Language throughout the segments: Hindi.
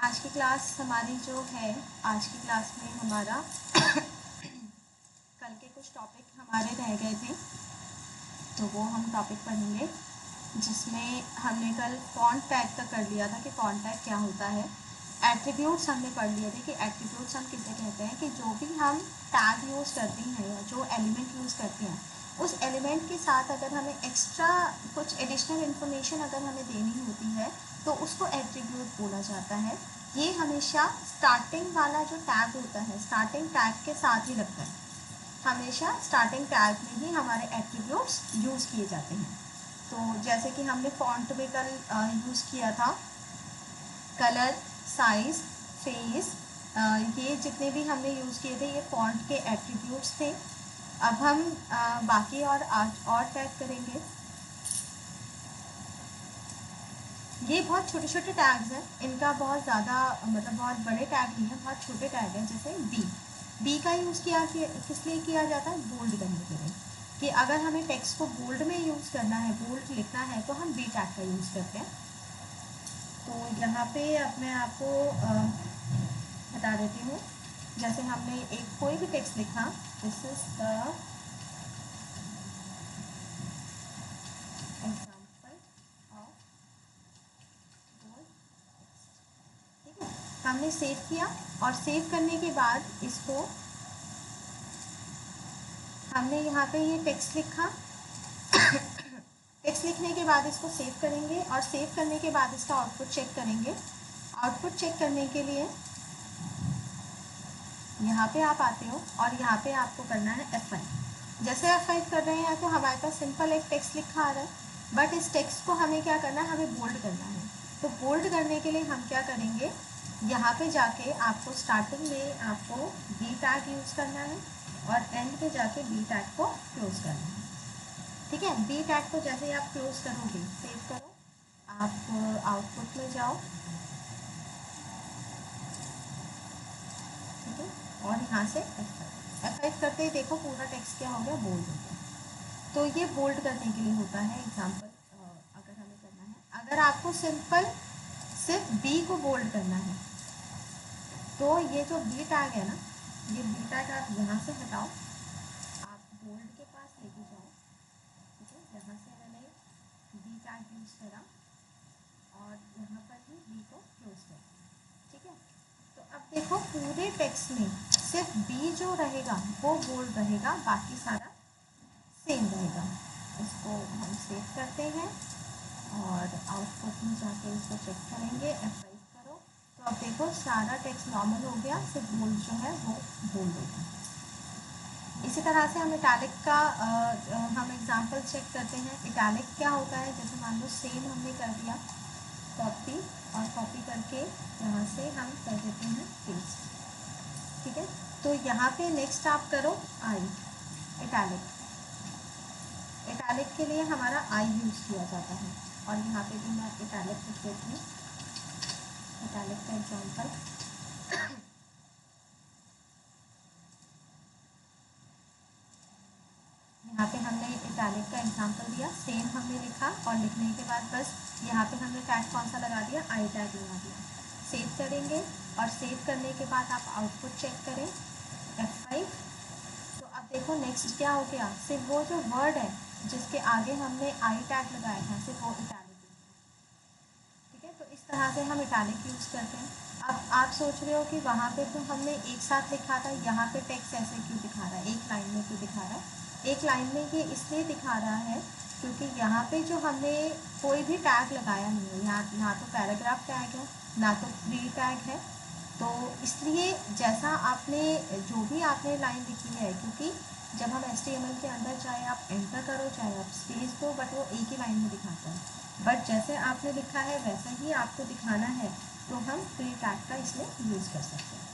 आज की क्लास हमारी जो है, आज की क्लास में हमारा कल के कुछ टॉपिक हमारे रह गए थे, तो वो हम टॉपिक पढ़ेंगे, जिसमें हमने कल फॉन्ट टैग तक कर लिया था कि फॉन्ट टैग क्या होता है। एट्रीब्यूट्स हमने पढ़ लिए थे कि एट्रीब्यूट्स हम किसे कहते हैं, कि जो भी हम टैग यूज़ करते हैं या जो एलिमेंट यूज़ करते हैं, उस एलिमेंट के साथ अगर हमें एक्स्ट्रा कुछ एडिशनल इन्फॉर्मेशन अगर हमें देनी होती है तो उसको एट्रीब्यूट बोला जाता है। ये हमेशा स्टार्टिंग वाला जो टैग होता है, स्टार्टिंग टैग के साथ ही लगता है। हमेशा स्टार्टिंग टैग में ही हमारे एट्रीब्यूट्स यूज़ किए जाते हैं। तो जैसे कि हमने फॉन्ट में कल यूज़ किया था, कलर, साइज, फेस, ये जितने भी हमने यूज़ किए थे ये फॉन्ट के एट्रीब्यूट्स थे। अब हम बाकी और टैग करेंगे। ये बहुत छोटे छोटे टैग्स हैं, इनका बहुत ज़्यादा मतलब बहुत बड़े टैग नहीं है, बहुत छोटे टैग हैं। जैसे बी का यूज़ किस लिए किया जाता है? बोल्ड करने के लिए, कि अगर हमें टेक्स्ट को बोल्ड में यूज़ करना है, बोल्ड लिखना है, तो हम बी टैग का यूज़ करते हैं। तो यहाँ पे अब मैं आपको बता देती हूँ। जैसे हमने एक कोई भी टेक्स्ट लिखा, this is the example of bold text. ठीक है, हमने सेव किया और सेव करने के बाद इसको हमने यहाँ पे ये टेक्स्ट लिखा। टेक्स्ट लिखने के बाद इसको सेव करेंगे और सेव करने के बाद इसका आउटपुट चेक करेंगे। आउटपुट चेक करने के लिए यहाँ पे आप आते हो और यहाँ पे आपको करना है F5। जैसे F5 कर रहे हैं तो हमारे पास सिंपल एक टेक्स्ट लिखा आ रहा है, बट इस टेक्स्ट को हमें क्या करना है, हमें बोल्ड करना है। तो बोल्ड करने के लिए हम क्या करेंगे, यहाँ पे जाके आपको स्टार्टिंग में आपको बी टैग यूज़ करना है और एंड पे जाके बी टैग को क्लोज करना है। ठीक है, बी टैग को जैसे ही आप क्लोज करोगे, सेव करो, आप आउटपुट में जाओ, ठीक है, और यहाँ से F5 करते ही देखो पूरा टेक्स्ट क्या हो गया, बोल्ड हो गया। तो ये बोल्ड करने के लिए होता है एग्जाम्पल, अगर हमें करना है। अगर आपको सिर्फ बी को बोल्ड करना है तो ये जो बी टैग है ना, ये बी टैग आप यहाँ से हटाओ, आप बोल्ड के पास लेके जाओ। ठीक है, यहाँ से मैंने बी टैग यूज़ करा और यहाँ पर ही बी को क्लोज कर दिया। ठीक है, तो अब देखो पूरे टेक्स्ट में सिर्फ बी जो रहेगा वो बोल्ड रहेगा, बाकी सारा सेम रहेगा। इसको हम सेव करते हैं और आउटपुट में जाके इसको चेक करेंगे। F5 करो तो अब देखो सारा टेक्स्ट नॉर्मल हो गया, सिर्फ बोल्ड जो है वो बोल्ड हो गया। इसी तरह से हम इटैलिक का हम एग्जांपल चेक करते हैं। इटैलिक क्या होता है, जैसे मान लो सेम हमने कर दिया, कॉपी और कॉपी करके यहाँ से हम कर देते हैं पेस्ट। ठीक है, तो यहाँ पे नेक्स्ट आप करो आई, इटैलिक। इटैलिक के लिए हमारा आई यूज़ किया जाता है और यहाँ पे भी मैं इटैलिक लिख देती हूँ, इटैलिक का एग्जांपल। यहाँ पे हमने इटैलिक का एग्जांपल दिया, सेम हमने लिखा और लिखने के बाद बस यहाँ पे हमने टैग कौन सा लगा दिया, आई टैग लगा दिया। सेव करेंगे और सेव करने के बाद आप आउटपुट चेक करें, F5। तो अब देखो नेक्स्ट क्या हो गया, सिर्फ वो जो वर्ड है जिसके आगे हमने आई टैग लगाया था, सिर्फ वो इटैलिक। ठीक है, तो इस तरह से हम इटैलिक यूज़ करते हैं। अब आप सोच रहे हो कि वहाँ पे तो हमने एक साथ लिखा था, यहाँ पे टेक्स्ट ऐसे क्यों दिखा रहा है, एक लाइन में क्यों दिखा रहा है? एक लाइन में ये इसलिए दिखा रहा है क्योंकि यहाँ पे जो हमने कोई भी टैग लगाया नहीं है, यहाँ ना तो पैराग्राफ टैग है ना तो प्री टैग है। तो इसलिए जैसा आपने जो भी आपने लाइन लिखी है, क्योंकि जब हम HTML के अंदर चाहे आप एंटर करो चाहे आप स्पेस दो, बट वो एक ही लाइन में दिखाता है। बट जैसे आपने लिखा है वैसा ही आपको दिखाना है, तो हम प्री टैग का इसमें यूज़ कर सकते हैं।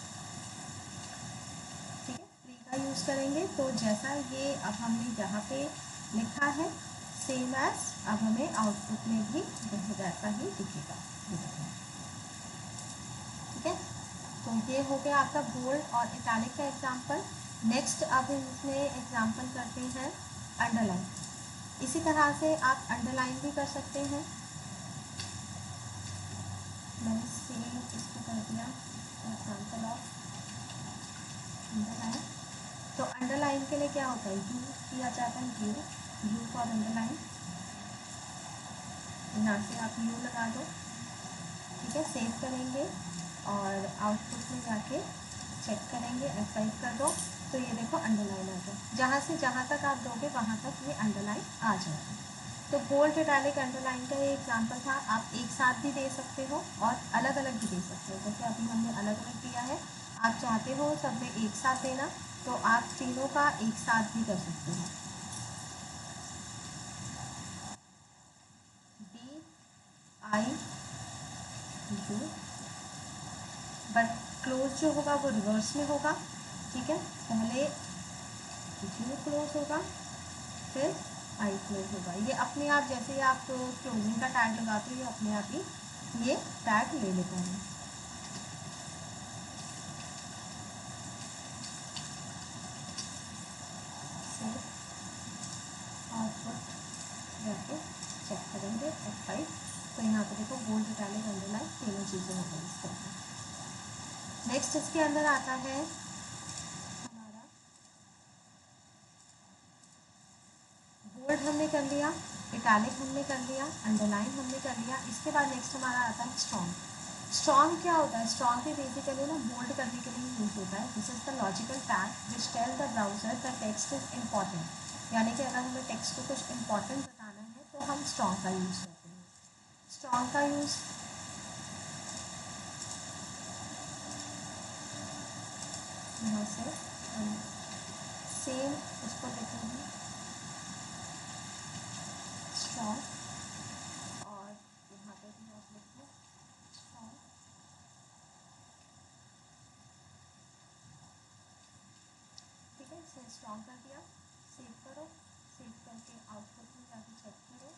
ठीक है, प्री का यूज़ करेंगे तो जैसा ये अब हमने यहाँ पे लिखा है सेम एज, अब हमें आउटपुट में भी वैसा ही दिखेगा। ठीक है, तो ये हो गया आपका बोल्ड और इटैलिक का एग्जांपल। नेक्स्ट अब इसमें एग्जांपल करते हैं अंडरलाइन। इसी तरह से आप अंडरलाइन भी कर सकते हैं। मैंने सेम इसको कर लिया एग्जाम्पल ऑफ अंडरलाइन। तो अंडरलाइन के लिए क्या होता है, यूज किया जाता है यू फॉर अंडरलाइन। यहाँ से आप यू लगा दो, ठीक है, सेव करेंगे और आउटपुट में जाके चेक करेंगे, F5 कर दो तो ये देखो अंडरलाइन आ गया। जहाँ से जहाँ तक आप दोगे वहाँ तक ये अंडरलाइन आ जाएगा। तो बोल्ड इटैलिक अंडरलाइन का ये एग्जांपल था। आप एक साथ भी दे सकते हो और अलग अलग भी दे सकते हो, जैसे अभी हमने अलग अलग दिया है। आप चाहते हो सब में एक साथ देना तो आप तीनों का एक साथ भी कर सकते हो। DIU, बट क्लोज जो होगा वो रिवर्स में होगा, ठीक है। पहले यू क्लोज होगा फिर आई क्लोज होगा। ये अपने आप जैसे ही आप क्लोजिंग का टैग लगाते हो ये अपने आप ही ये टैग ले लेता है। आउटपुट जाके चेक करेंगे F5 तो यहाँ पे देखो बोल्ड इटैलिक अंडरलाइन तीनों चीज़ें हो गई इस तरह। नेक्स्ट इसके अंदर आता है हमारा बोल्ड हमने कर लिया, इटैलिक हमने कर लिया, अंडरलाइन हमने कर लिया। इसके बाद नेक्स्ट हमारा आता है स्ट्रॉन्ग। स्ट्रॉन्ग क्या होता है, स्ट्रॉन्ग भी बेसिकली ना बोल्ड करने के लिए यूज होता है। This is the logical tag which tell the browser the text is important. यानी कि अगर हमें टेक्स्ट को कुछ इम्पॉर्टेंट बताना है तो हम स्ट्रॉन्ग का यूज़ करते हैं। स्ट्रॉन्ग का यूज़ यहाँ से सेम उसको देखेंगे स्ट्रॉन्ग और यहाँ पे भी आप लिखो स्ट्रॉन्ग, ठीक है। इसे स्ट्रॉन्ग कर दिया, सेव करो, सेव करके आउटपुट में जाके चेक करो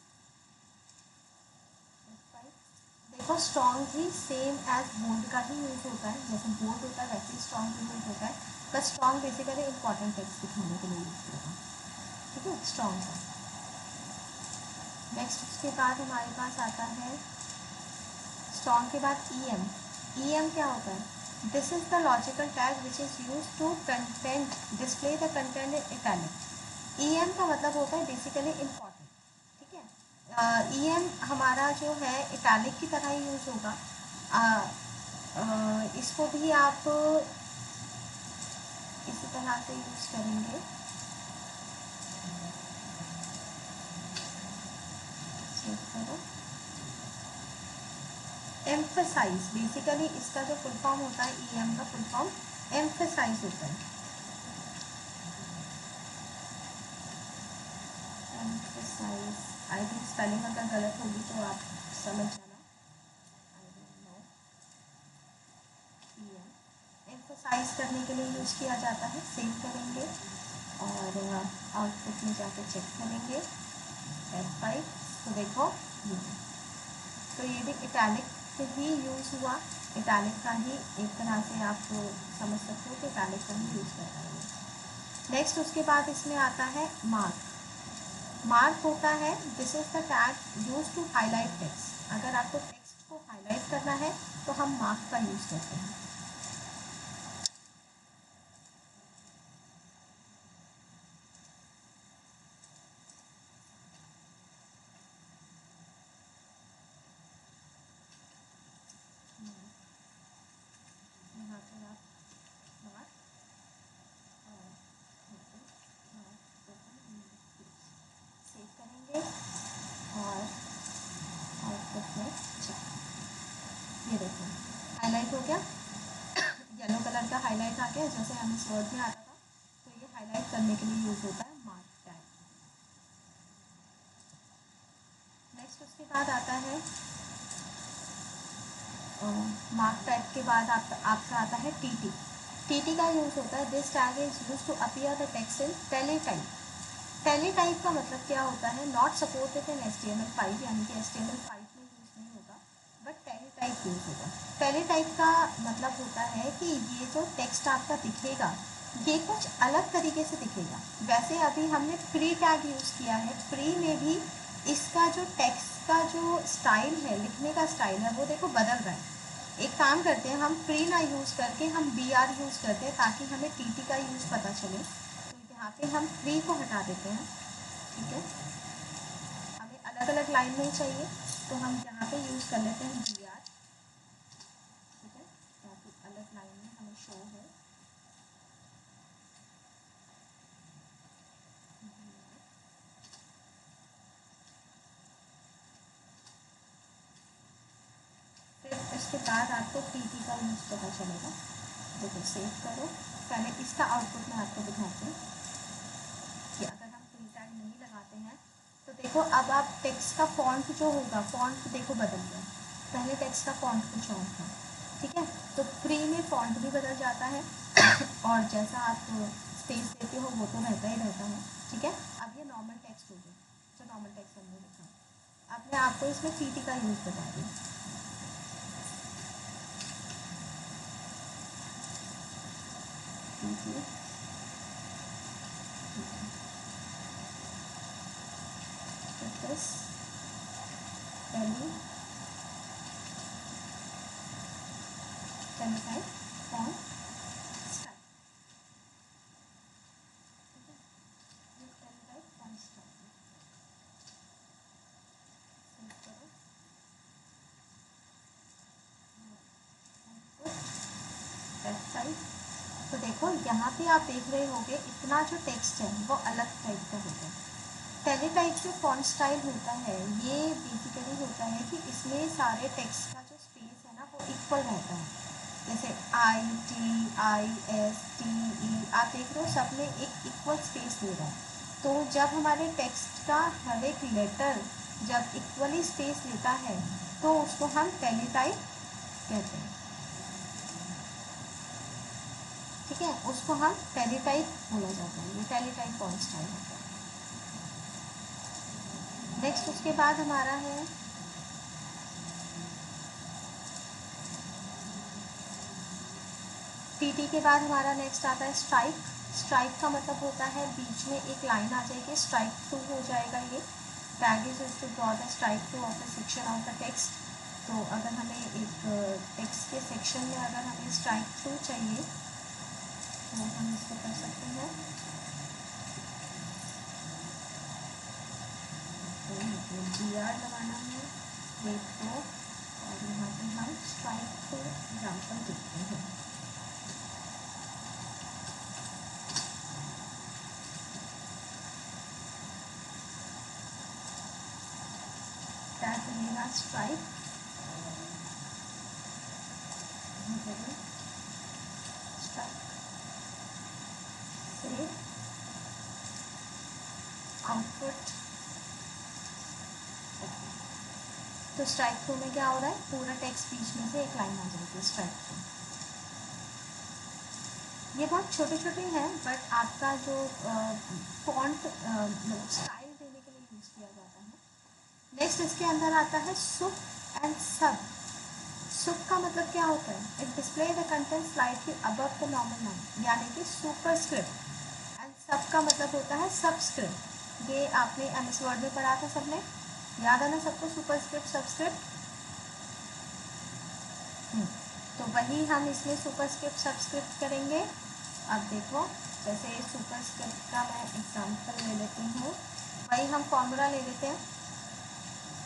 F5। देखो स्ट्रॉन्ग भी सेम एज बोल्ड का ही यूज़ होता है, जैसे बोल्ड होता है वैसे ही स्ट्रॉन्ग भी यूज़ होता है। बस स्ट्रॉन्ग बेसिकली इंपॉर्टेंट टेक्स्ट दिखाने के लिए यूज़ होगा, ठीक है, स्ट्रॉन्ग का। नेक्स्ट उसके बाद हमारे पास आता है स्ट्रॉन्ग के बाद EM। EM क्या होता है, this is the logical tag which is use to content display the content in italic. EM का मतलब होता है बेसिकली इम्पॉर्टेंट, ठीक है। EM हमारा जो है इटैलिक की तरह ही यूज होगा। इसको भी आप इसी तरह से यूज करेंगे, चेक करो। एम्फसाइज बेसिकली इसका जो फुल फॉर्म होता है EM का फुल फॉर्म एम्फसाइज होता है। एम्फसाइज, आई थिंक स्पेलिंग अगर गलत होगी तो आप समझ जाना, I don't know. EM emphasize करने के लिए यूज़ किया जाता है। सेव करेंगे और आउटपुट में जाकर चेक करेंगे F5 तो देखो तो ये भी इटैलिक ही यूज़ हुआ। इटैलिक का ही एक तरह से आप समझ सकते हो कि इटैलिक का ही यूज़ कर रहे हैं। नेक्स्ट उसके बाद इसमें आता है मार्क। मार्क होता है this is the tag use to highlight text. अगर आपको टेक्स्ट को हाईलाइट करना है तो हम मार्क का यूज़ करते हैं। यहाँ पर आप मार्क सेव करेंगे और आउटपुट में चेक। ये देखो हाईलाइट हो गया, येलो कलर का हाईलाइट आ गया जैसे हम इस वर्ड में आता था। तो ये हाईलाइट करने के लिए यूज़ होता है मार्क टैग। नेक्स्ट उसके बाद आता है मार्क टैग के बाद आपका आता है TT। TT का यूज़ होता है this tag is use to appear the text in teletype. Teletype का मतलब क्या होता है, नॉट सपोर्टेड इन HTML5, यानी कि HTML5 में यूज़ नहीं होगा बट टेलीटाइप यूज़ होगा। टेलीटाइप का मतलब होता है कि ये जो टेक्स्ट आपका दिखेगा ये कुछ अलग तरीके से दिखेगा। वैसे अभी हमने प्री टैग यूज़ किया है, प्री में भी इसका जो टेक्स्ट का जो स्टाइल है, लिखने का स्टाइल है वो देखो बदल रहा है। एक काम करते हैं, हम प्री ना यूज़ करके हम बी आर यूज़ करते हैं ताकि हमें टी टी का यूज़ पता चले। तो यहाँ पे हम प्री को हटा देते हैं, ठीक है। हमें अलग अलग लाइन नहीं चाहिए, तो हम यहाँ पे यूज़ कर लेते हैं बी आर, ठीक है, ताकि अलग लाइन में हमें शो है। फिर इसके बाद आपको टी टी का यूज़ पता चलेगा। देखो सेव करो, पहले इसका आउटपुट मैं आपको दिखाती हूँ कि अगर हम प्री टैग नहीं लगाते हैं तो देखो अब आप टेक्स्ट का फॉन्ट जो होगा, फॉन्ट देखो बदल गया। पहले टेक्स्ट का फॉन्ट कुछ और था, ठीक है। तो प्री में फॉन्ट भी बदल जाता है और जैसा आप स्पेस देते हो वो तो रहता ही रहता है, ठीक है। अब ये नॉर्मल टेक्स्ट हो गया, जो नॉर्मल टेक्स्ट हमने लिखा। अब मैं आपको इसमें टी टी का यूज़ बता दूँ। this value type font style, ठीक है, ये type font style सेव करो, वेबसाइट। तो देखो यहाँ पे आप देख रहे होगे इतना जो टेक्स्ट है वो अलग टाइप का होता है। पहले टाइप जो फॉन्ट स्टाइल होता है ये बेसिकली होता है कि इसमें सारे टेक्स्ट का जो स्पेस है ना वो इक्वल रहता है। जैसे I T I S T E आप देख रहे हो सब में एक इक्वल स्पेस ले रहा है। तो जब हमारे टेक्स्ट का हर एक लेटर जब इक्वली स्पेस लेता है तो उसको हम टेलीटाइप कहते हैं, ठीक है, उसको हम टेलीटाइप बोला जाता है। ये टेलीटाइप फॉन्ट स्टाइल होता है। नेक्स्ट उसके बाद हमारा है टीटी के बाद हमारा नेक्स्ट आता है स्ट्राइक। स्ट्राइक का मतलब होता है बीच में एक लाइन आ जाएगी, स्ट्राइक थ्रू हो जाएगा। ये tag is to draw the strike through of the section of the text. तो अगर हमें एक टेक्स्ट के सेक्शन में अगर हमें स्ट्राइक थ्रू चाहिए तो हम इसको कर सकते हैं। तो बी आर लगाना है वेट को और यहाँ पे हम स्ट्राइक थ्रू एग्जाम्पल देखते हैं। टैग रहेगा स्ट्राइक, स्ट्राइक से आउटपुट। तो स्ट्राइक थ्रू में क्या हो रहा है, पूरा टेक्स्ट बीच में से एक लाइन आ जाएगी स्ट्राइक थ्रू। ये बहुत छोटे छोटे हैं बट आपका जो फॉन्ट स्टाइल देने के लिए यूज़ किया जाता है। नेक्स्ट इसके अंदर आता है सुप एंड सब। सुप का मतलब क्या होता है, it display the content slightly above the normal line, यानी कि सुपरस्क्रिप्ट। एंड सब का मतलब होता है सबस्क्रिप्ट। ये आपने एमएस वर्ड में पढ़ा था सबने, याद है ना सबको, सुपरस्क्रिप्ट सबस्क्रिप्ट। तो वही हम इसमें सुपरस्क्रिप्ट सबस्क्रिप्ट करेंगे। अब देखो जैसे सुपरस्क्रिप्ट का मैं एग्जांपल ले लेती हूँ, वही हम फॉर्मूला ले लेते हैं।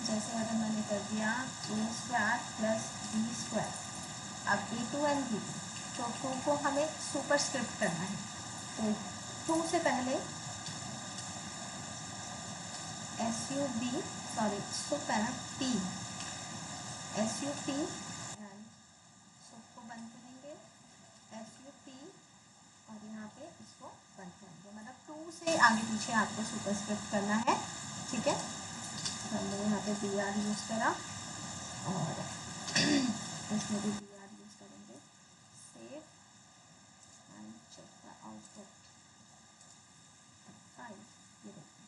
जैसे अगर मैंने कर दिया A square plus B square, अब ए टू एंड बी, तो टू को हमें सुपरस्क्रिप्ट करना है। तो टू से पहले S U B sorry sup है ना P, S U P and sup को बंद करेंगे एस यू पी और यहाँ पे इसको बंद करेंगे। मतलब टू से आगे पीछे आपको सुपरस्क्रिप्ट करना है, ठीक है। तो हमने यहाँ पे बी आर यूज़ करा और इसमें भी बी आर यूज़ करेंगे। Save and check the output file, ये देखिए।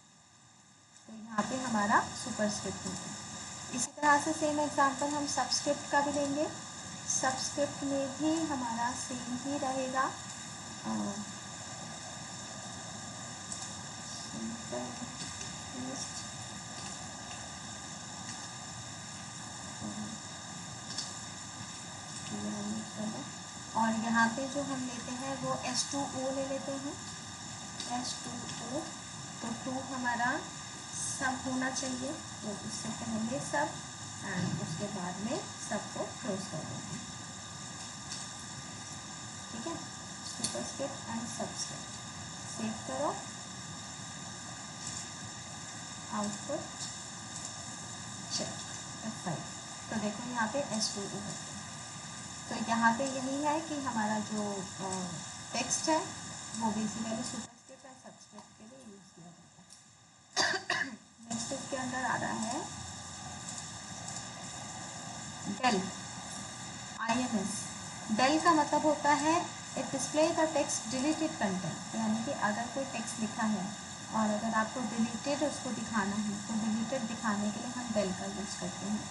तो यहाँ पे हमारा सुपरस्क्रिप्ट होगा। इसी तरह से सेम एग्जांपल हम सबस्क्रिप्ट का भी लेंगे। सबस्क्रिप्ट में भी हमारा सेम ही रहेगा। और यहाँ पे जो हम लेते हैं वो H2O ले लेते हैं, H2O। तो 2 हमारा सब होना चाहिए, तो उससे पहले सब एंड उसके बाद में सबको क्लोज कर देंगे, ठीक है। सुपरस्क्रिप्ट एंड सबस्क्रिप्ट सेव करो, आउटपुट चेक F5। तो देखो यहाँ पे H2O हो गया। तो यहाँ पे यही है कि हमारा जो टेक्स्ट है वो बेसिकली सुपरस्क्रिप्ट एंड सबस्क्रिप्ट के लिए यूज़ किया जाता है। नेक्स्ट इसके अंदर आ रहा है डेल, INS। डेल का मतलब होता है it display the text deleted content, यानी कि अगर कोई टेक्स्ट लिखा है और अगर आपको डिलीटेड उसको दिखाना है तो डिलीटेड दिखाने के लिए हम डेल का यूज़ करते हैं।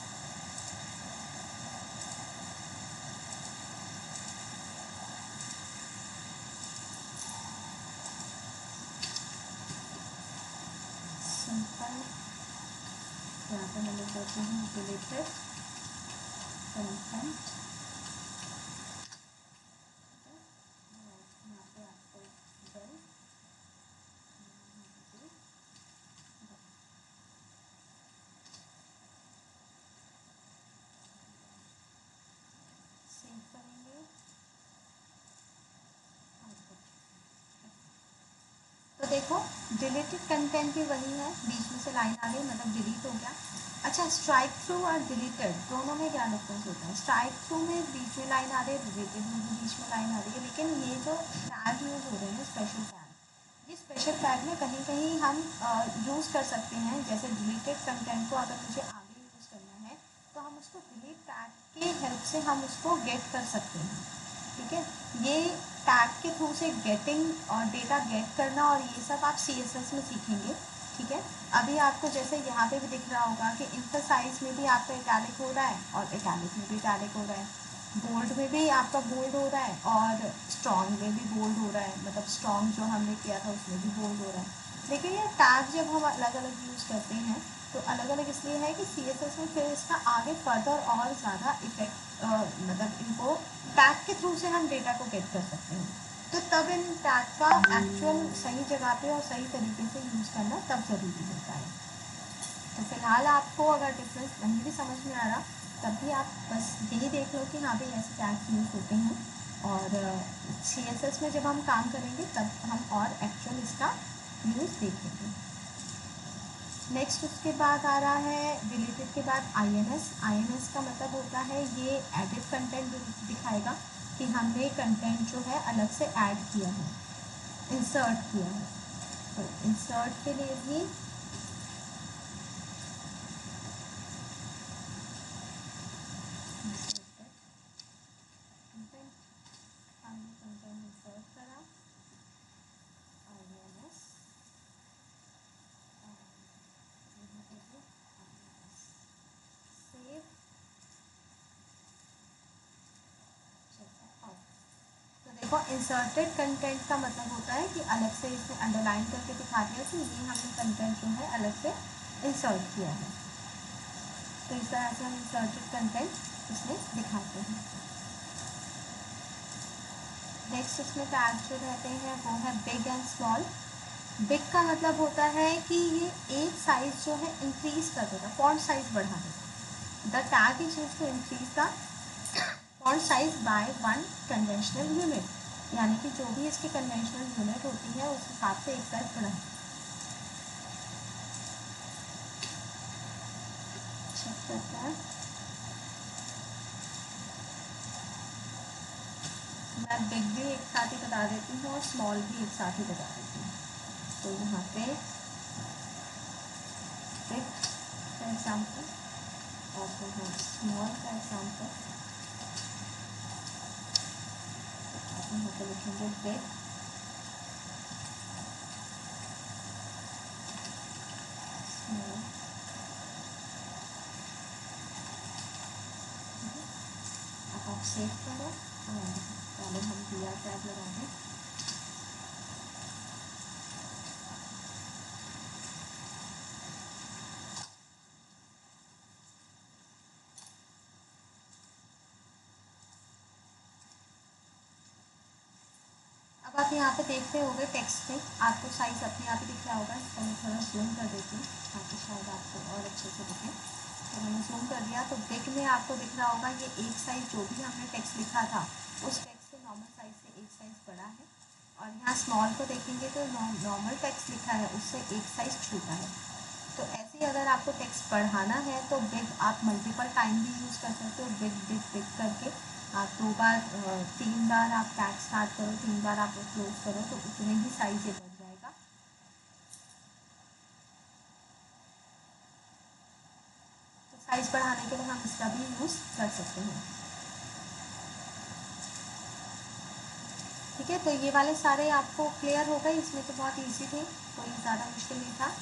सिंपल यहाँ पे मैं लिख देती हूँ डिलीटेड कंटेंट, यहाँ पे आपको डेल सेव करेंगे। तो देखो डिलीटेड कंटेंट भी वही है, बीच में से लाइन आ गई मतलब डिलीट हो गया। अच्छा, स्ट्राइक थ्रू और डिलीटेड दोनों में क्या डिफरेंस होता है? स्ट्राइक थ्रू में बीच में लाइन आ रही है, डिलीटेड में भी बीच में लाइन आ रही है, लेकिन ये जो टैग यूज़ हो रहे हैं स्पेशल टैग, ये स्पेशल टैग में कहीं कहीं हम यूज़ कर सकते हैं। जैसे डिलीटेड कंटेंट को अगर मुझे आगे यूज़ करना है तो हम उसको डिलीट टैग के हेल्प से हम उसको गेट कर सकते हैं, ठीक है। ये टैग के थ्रू से गेटिंग और डेटा गेट करना और ये सब आप CSS में सीखेंगे, ठीक है। अभी आपको जैसे यहाँ पे भी दिख रहा होगा कि एम्फसाइज में भी आपका इटैलिक हो रहा है और इटैलिक में भी इटैलिक हो रहा है, बोल्ड में भी आपका बोल्ड हो रहा है और स्ट्रॉन्ग में भी बोल्ड हो रहा है, मतलब स्ट्रॉन्ग जो हमने किया था उसमें भी बोल्ड हो रहा है। लेकिन ये टैग जब हम अलग अलग यूज़ करते हैं तो अलग अलग इसलिए है कि CSS में फिर इसका आगे फर्दर और ज़्यादा इफेक्ट मतलब इनको टैग के थ्रू से हम डेटा को गेट कर सकते हैं। तो तब इन टैग का एक्चुअल सही जगह पे और सही तरीके से यूज़ करना तब ज़रूरी होता है। तो फिलहाल आपको अगर डिफरेंस नहीं भी समझ में आ रहा तब भी आप बस यही देख लो कि हाँ भाई ऐसे टैग्स यूज़ होते हैं, और CSS में जब हम काम करेंगे तब हम और एक्चुअल इसका यूज़ देखेंगे। नेक्स्ट उसके बाद आ रहा है डिलीटेड के बाद INS का मतलब होता है ये एडिट कंटेंट दिखाएगा कि हमने कंटेंट जो है अलग से ऐड किया है, इंसर्ट किया है। तो इंसर्ट के लिए भी कंटेंट इंसर्ट करा INS, सेव, तो देखो इंसर्टेड कंटेंट का मतलब होता है कि अलग से इसने अंडरलाइन करके दिखा दिया कि ये हमने कंटेंट जो है अलग से इंसर्ट किया है। तो इस तरह से हम इंसर्टेड कंटेंट इसमें दिखाते हैं। नेक्स्ट इसमें टैग जो रहते हैं वो है बिग एंड स्मॉल। बिग का मतलब होता है कि ये एक साइज जो है इंक्रीज कर देगा, फॉन्ट साइज बढ़ा देगा। The tag is used to increase the font size by 1 conventional unit, यानी कि जो भी इसकी कन्वेंशनल यूनिट होती है उस हिसाब से एक साइज बढ़ा। चेक करते हैं, मैं बिग भी एक साथ ही बता देती हूँ और स्मॉल भी एक साथ ही बता देती हूँ। तो यहाँ पे बिग का एग्जाम्पल और यहाँ स्मॉल का एग्जाम्पल, यहाँ पे लिखेंगे बिग स्मॉल। अब आप सेव करो और पहले हम दिया टैग लगा दें। आप यहाँ पे देख रहे होंगे टेक्स्ट में आपको साइज अपने आप ही दिख रहा होगा। इसको मैं थोड़ा जूम कर देती हूँ ताकि शायद आपको और अच्छे से दिखे। तो मैंने जूम कर दिया तो बिग में आपको दिख रहा होगा ये एक साइज़ जो भी हमने टेक्स्ट लिखा था उस टेक्स्ट से नॉर्मल साइज़ से एक साइज़ बड़ा है। और यहाँ स्मॉल को देखेंगे तो नॉर्मल टेक्स्ट लिखा है उससे एक साइज़ छोटा है। तो ऐसे ही अगर आपको टेक्स्ट बढ़ाना है तो बिग आप मल्टीपल टाइम भी यूज़ कर सकते हो। बिग बिग बिग करके आप 2 बार 3 बार आप टैग स्टार्ट करो, 3 बार आप क्लोज करो तो उतने ही साइज ये बढ़ जाएगा। तो साइज बढ़ाने के लिए हम इसका भी यूज़ कर सकते हैं। ठीक है, तो ये वाले सारे आपको क्लियर हो गए। इसमें तो बहुत ईजी थे, कोई ज़्यादा मुश्किल नहीं था।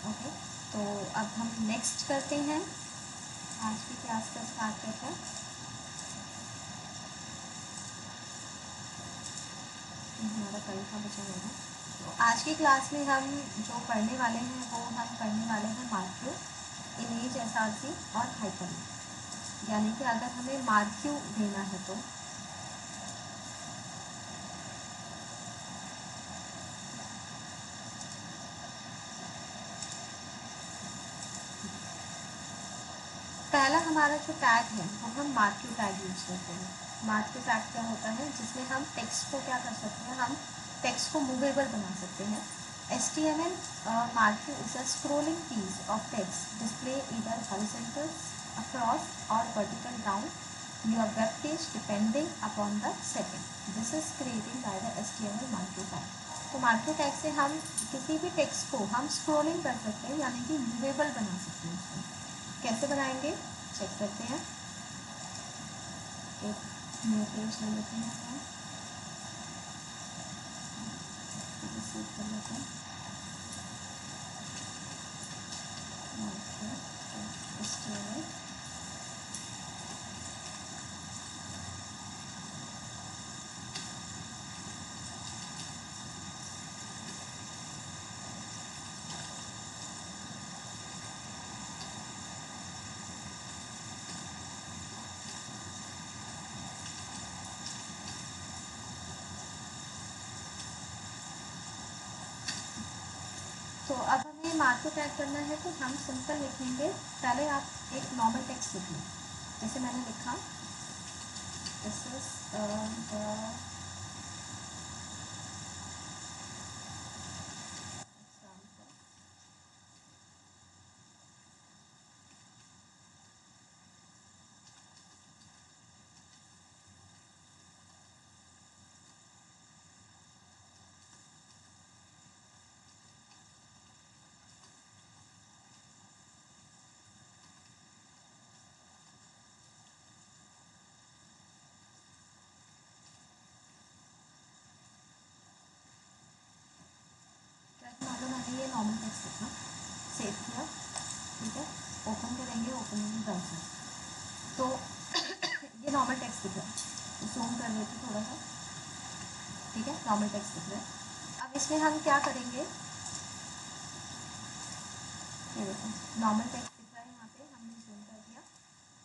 ओके, तो अब हम नेक्स्ट करते हैं, आज की क्लास का स्टार्ट करते हैं। हमारा कल का बचा होगा। तो आज की क्लास में हम जो पढ़ने वाले हैं वो हम पढ़ने वाले हैं मार्क्यू, इमेज एसआरसी और हाइपरलिंक। यानी कि अगर हमें मार्क्यू देना है तो पहला हमारा जो टैग है वो हम मार्क्यू टैग यूज़ करते हैं। मार्क्यू टैग क्या होता है, जिसमें हम टेक्स्ट को क्या कर सकते हैं, हम टेक्स्ट को मूवेबल बना सकते हैं। HTML marquee is a scrolling piece of text display either horizontal across or vertical down your web page depending upon the setting. This is created by the HTML marquee tag. तो मार्क्यू टैग से हम किसी भी टेक्स्ट को हम स्क्रोलिंग कर सकते हैं, यानी कि मूवेबल बना सकते हैं। उसको कैसे बनाएंगे चेक करते हैं। एक न्यू पेज ले लेते हैं, हम सेव कर लेते हैं। HTML तो अब हमें मार्क्यू टैग करना है तो हम सिंपल लिखेंगे। पहले आप एक नॉर्मल टेक्स्ट लिखिए, जैसे मैंने लिखा दिस इज मैंने ये नॉर्मल टेक्स्ट लिखा, सेव किया, ठीक है, ओपन करेंगे, ओपनिंग ब्राउज़र। तो ये नॉर्मल टेक्स्ट दिख रहा है, जूम कर लेते थोड़ा सा, ठीक है, नॉर्मल टेक्स्ट दिख रहा है। अब इसमें हम क्या करेंगे, ये देखो नॉर्मल टेक्स्ट दिख रहा है, यहाँ पे हमने जूम कर दिया।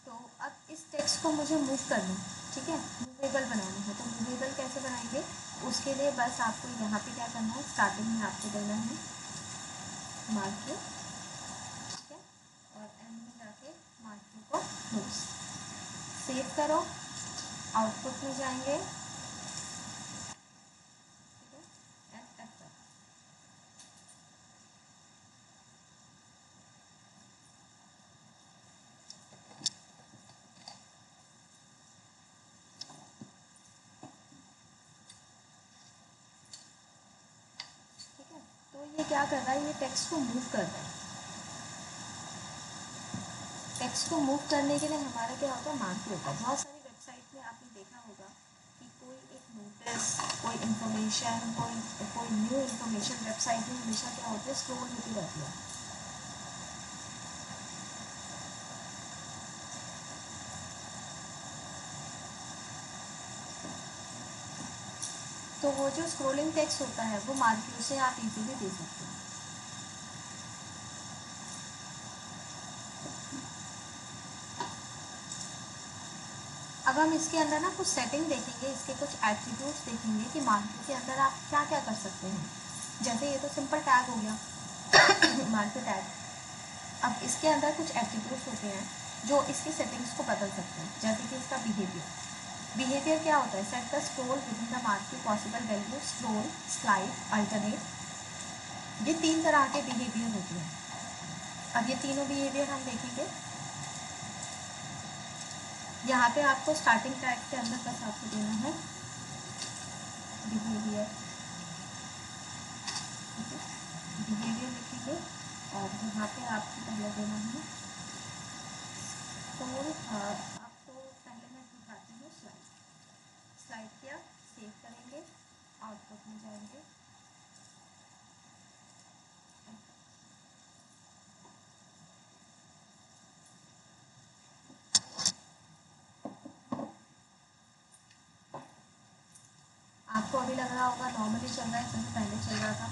तो अब इस टेक्स्ट को मुझे मूव करना है, ठीक है, मूवेबल बनाना है। तो मूवेबल कैसे बनाएंगे, उसके लिए बस आपको यहाँ पे क्या करना है, स्टार्टिंग में आपको देना है मार्क्यू, ठीक है, और एंड में जाके मार्क्यू को क्लोज। सेव करो, आउटपुट में जाएंगे, ठीक है, एंड एफ। तो ये क्या कर रहा है, ये टेक्स्ट को मूव कर रहा है। टेक्स्ट को मूव करने के लिए हमारा क्या होता है, मार्क्यू होता है। बहुत सारी वेबसाइट में आपने देखा होगा कि कोई एक नोटिस, कोई इन्फॉर्मेशन, कोई न्यू इन्फॉर्मेशन वेबसाइट में हमेशा क्या होती है, स्क्रॉल होती रहती है। तो वो जो स्क्रॉलिंग टेक्स्ट होता है वो मार्क्यू से आप इजीली दे सकते हैं। अब हम इसके अंदर ना कुछ सेटिंग देखेंगे, इसके कुछ एट्रीब्यूट्स देखेंगे कि मार्क्यू के अंदर आप क्या क्या कर सकते हैं। जैसे ये तो सिंपल टैग हो गया मार्क्यू टैग। अब इसके अंदर कुछ एट्रीब्यूट्स होते हैं जो इसकी सेटिंग्स को बदल सकते हैं। जैसे कि इसका बिहेवियर क्या होता है, set the scroll with in the marquee possible value, scroll, slide, alternate. ये 3 तरह के बिहेवियर होते हैं। अब ये तीनों बिहेवियर हम देखेंगे। यहाँ पे आपको स्टार्टिंग टैग के अंदर बस आपको देना है बिहेवियर, बिहेवियर लिखेंगे और यहाँ पे आपको पहले देना है तो आपको पहले मैं दिखाती हूँ स्लाइड। स्लाइड किया, सेव करेंगे, आउटपुट में जाएंगे, आपको अभी लग रहा होगा नॉर्मली चल रहा है जैसे पहले चल रहा था,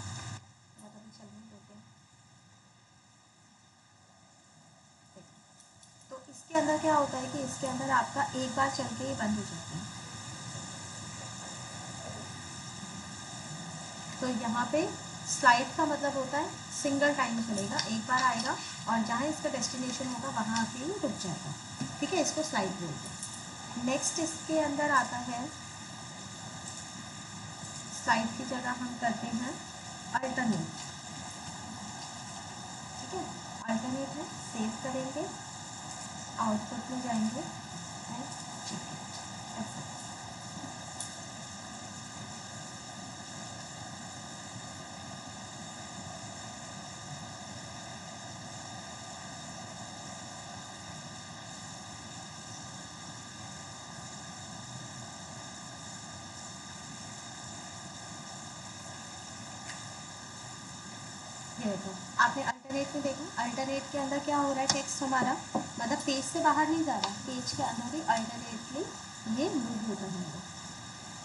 मैं अभी चलने देते हैं। तो इसके अंदर क्या होता है कि इसके अंदर आपका एक बार चल के ही बंद हो जाता है। तो यहाँ पे स्लाइड का मतलब होता है सिंगल टाइम चलेगा, एक बार आएगा और जहाँ इसका डेस्टिनेशन होगा वहाँ आके ही रुक जाएगा। ठीक है, इसको स्लाइड बोलते हैं। नेक्स्ट इसके अंदर आता है, स्लाइड की जगह हम करते हैं अल्टरनेट। ठीक है, अल्टरनेट है, सेव करेंगे, आउटपुट में जाएंगे एंड चेक ऐसा। ये देखो, आपने अल्टरनेट में देखा, अल्टरनेट के अंदर क्या हो रहा है, टेक्स्ट हमारा मतलब पेज से बाहर नहीं जा रहा, पेज के अंदर ही अल्टरनेटली ये मूव होता है।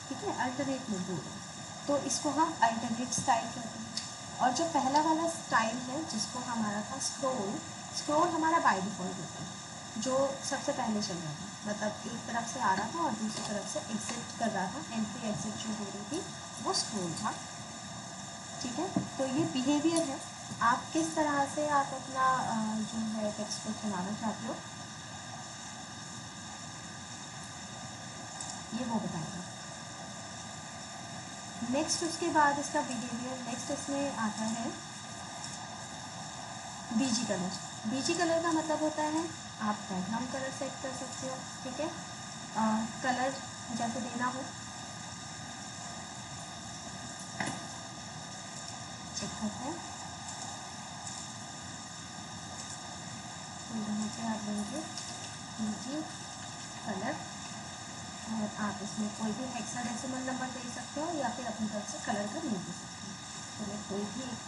ठीक है, अल्टरनेट मूव हो रहा है, तो इसको हम अल्टरनेट स्टाइल कहते हैं। और जो पहला वाला स्टाइल है जिसको हमारा था स्क्रोल, स्क्रोल हमारा बाय डिफॉल्ट होता है, जो सबसे पहले चल रहा था, मतलब एक तरफ से आ रहा था और दूसरी तरफ से एग्जिट कर रहा था, एंट्री एग्जिट जो हो रही थी वो स्क्रोल था। ठीक है, तो ये बिहेवियर है, आप किस तरह से आप अपना जो है टेक्स्ट को चलाना चाहते हो ये वो बताएगा। नेक्स्ट उसके बाद इसका बिहेवियर, नेक्स्ट इसमें आता है बीजी कलर। बीजी कलर का मतलब होता है आप बैकग्राउंड कलर सेट कर सकते हो। ठीक है, कलर जैसे देना हो, चेक करते हैं, तो यहाँ पे आप लेंगे बीजी कलर और आप इसमें कोई भी हेक्साडेसिमल नंबर दे सकते हो या फिर अपनी तरफ से कलर का नेम दे सकते हो। तो मैं कोई भी एक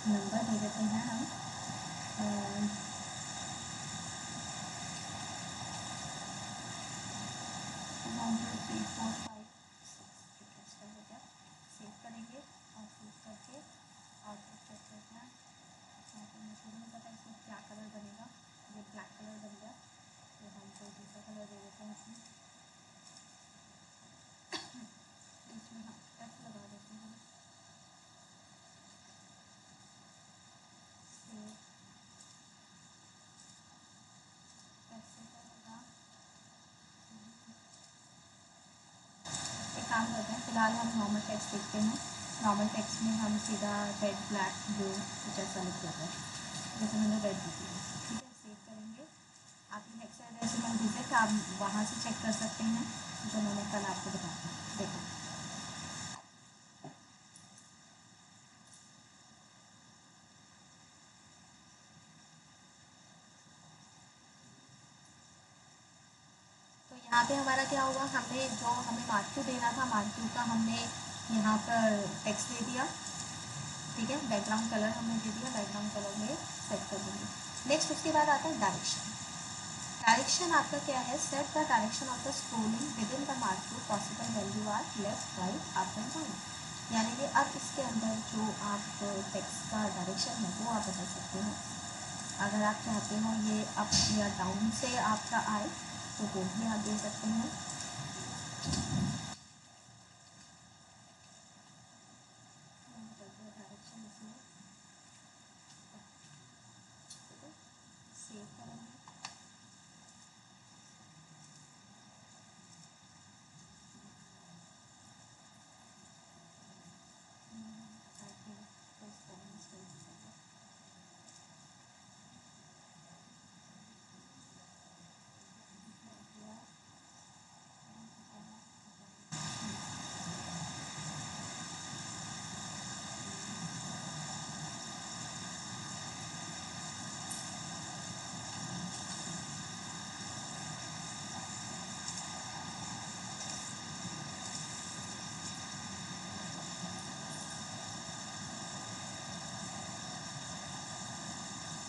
नंबर दे देते हैं हम, 1 2 3 4 5 6 हो गया। सेव करेंगे और सेव करके आउटपुट चेक करते हैं। मुझे नहीं पता इसमें क्या कलर बनेगा, ये ब्लैक कलर बन गया, तो हम कोई दूसरा कलर दे देते हैं इसमें, इसमें हम एफ लगा देते हैं। सेव ऐसे करेगा। एक काम करते हैं, फिलहाल हम नॉर्मल टेक्स्ट देखते हैं। नॉर्मल टेक्स्ट में हम सीधा रेड ब्लैक ब्लू कुछ ऐसा लिख देते हैं, जैसे मैंने रेड लिखी है। ठीक है, सेव करेंगे। आप ये हेक्साडेसिमल डिजिट आप वहाँ से चेक कर सकते हैं जो मैंने कल आपको बताया। देखो तो यहाँ पे हमारा क्या होगा, हमने जो हमें मार्क्यू देना था, मार्क्यू का हमने यहाँ पर टेक्स्ट दे दिया। ठीक है, बैकग्राउंड कलर हमने दे दिया, बैकग्राउंड कलर में सेट कर देंगे। नेक्स्ट उसके बाद आता है डायरेक्शन। डायरेक्शन आपका क्या है, set the direction of the scrolling within the marquee possible value are left right up and down. यानी कि अब इसके अंदर जो आप टेक्स्ट का डायरेक्शन है वो आप बदल सकते हैं। अगर आप चाहते हो ये अप या डाउन से आपका आए तो वो भी आप दे सकते हैं। डायरेक्शन इसमें सेव करेंगे।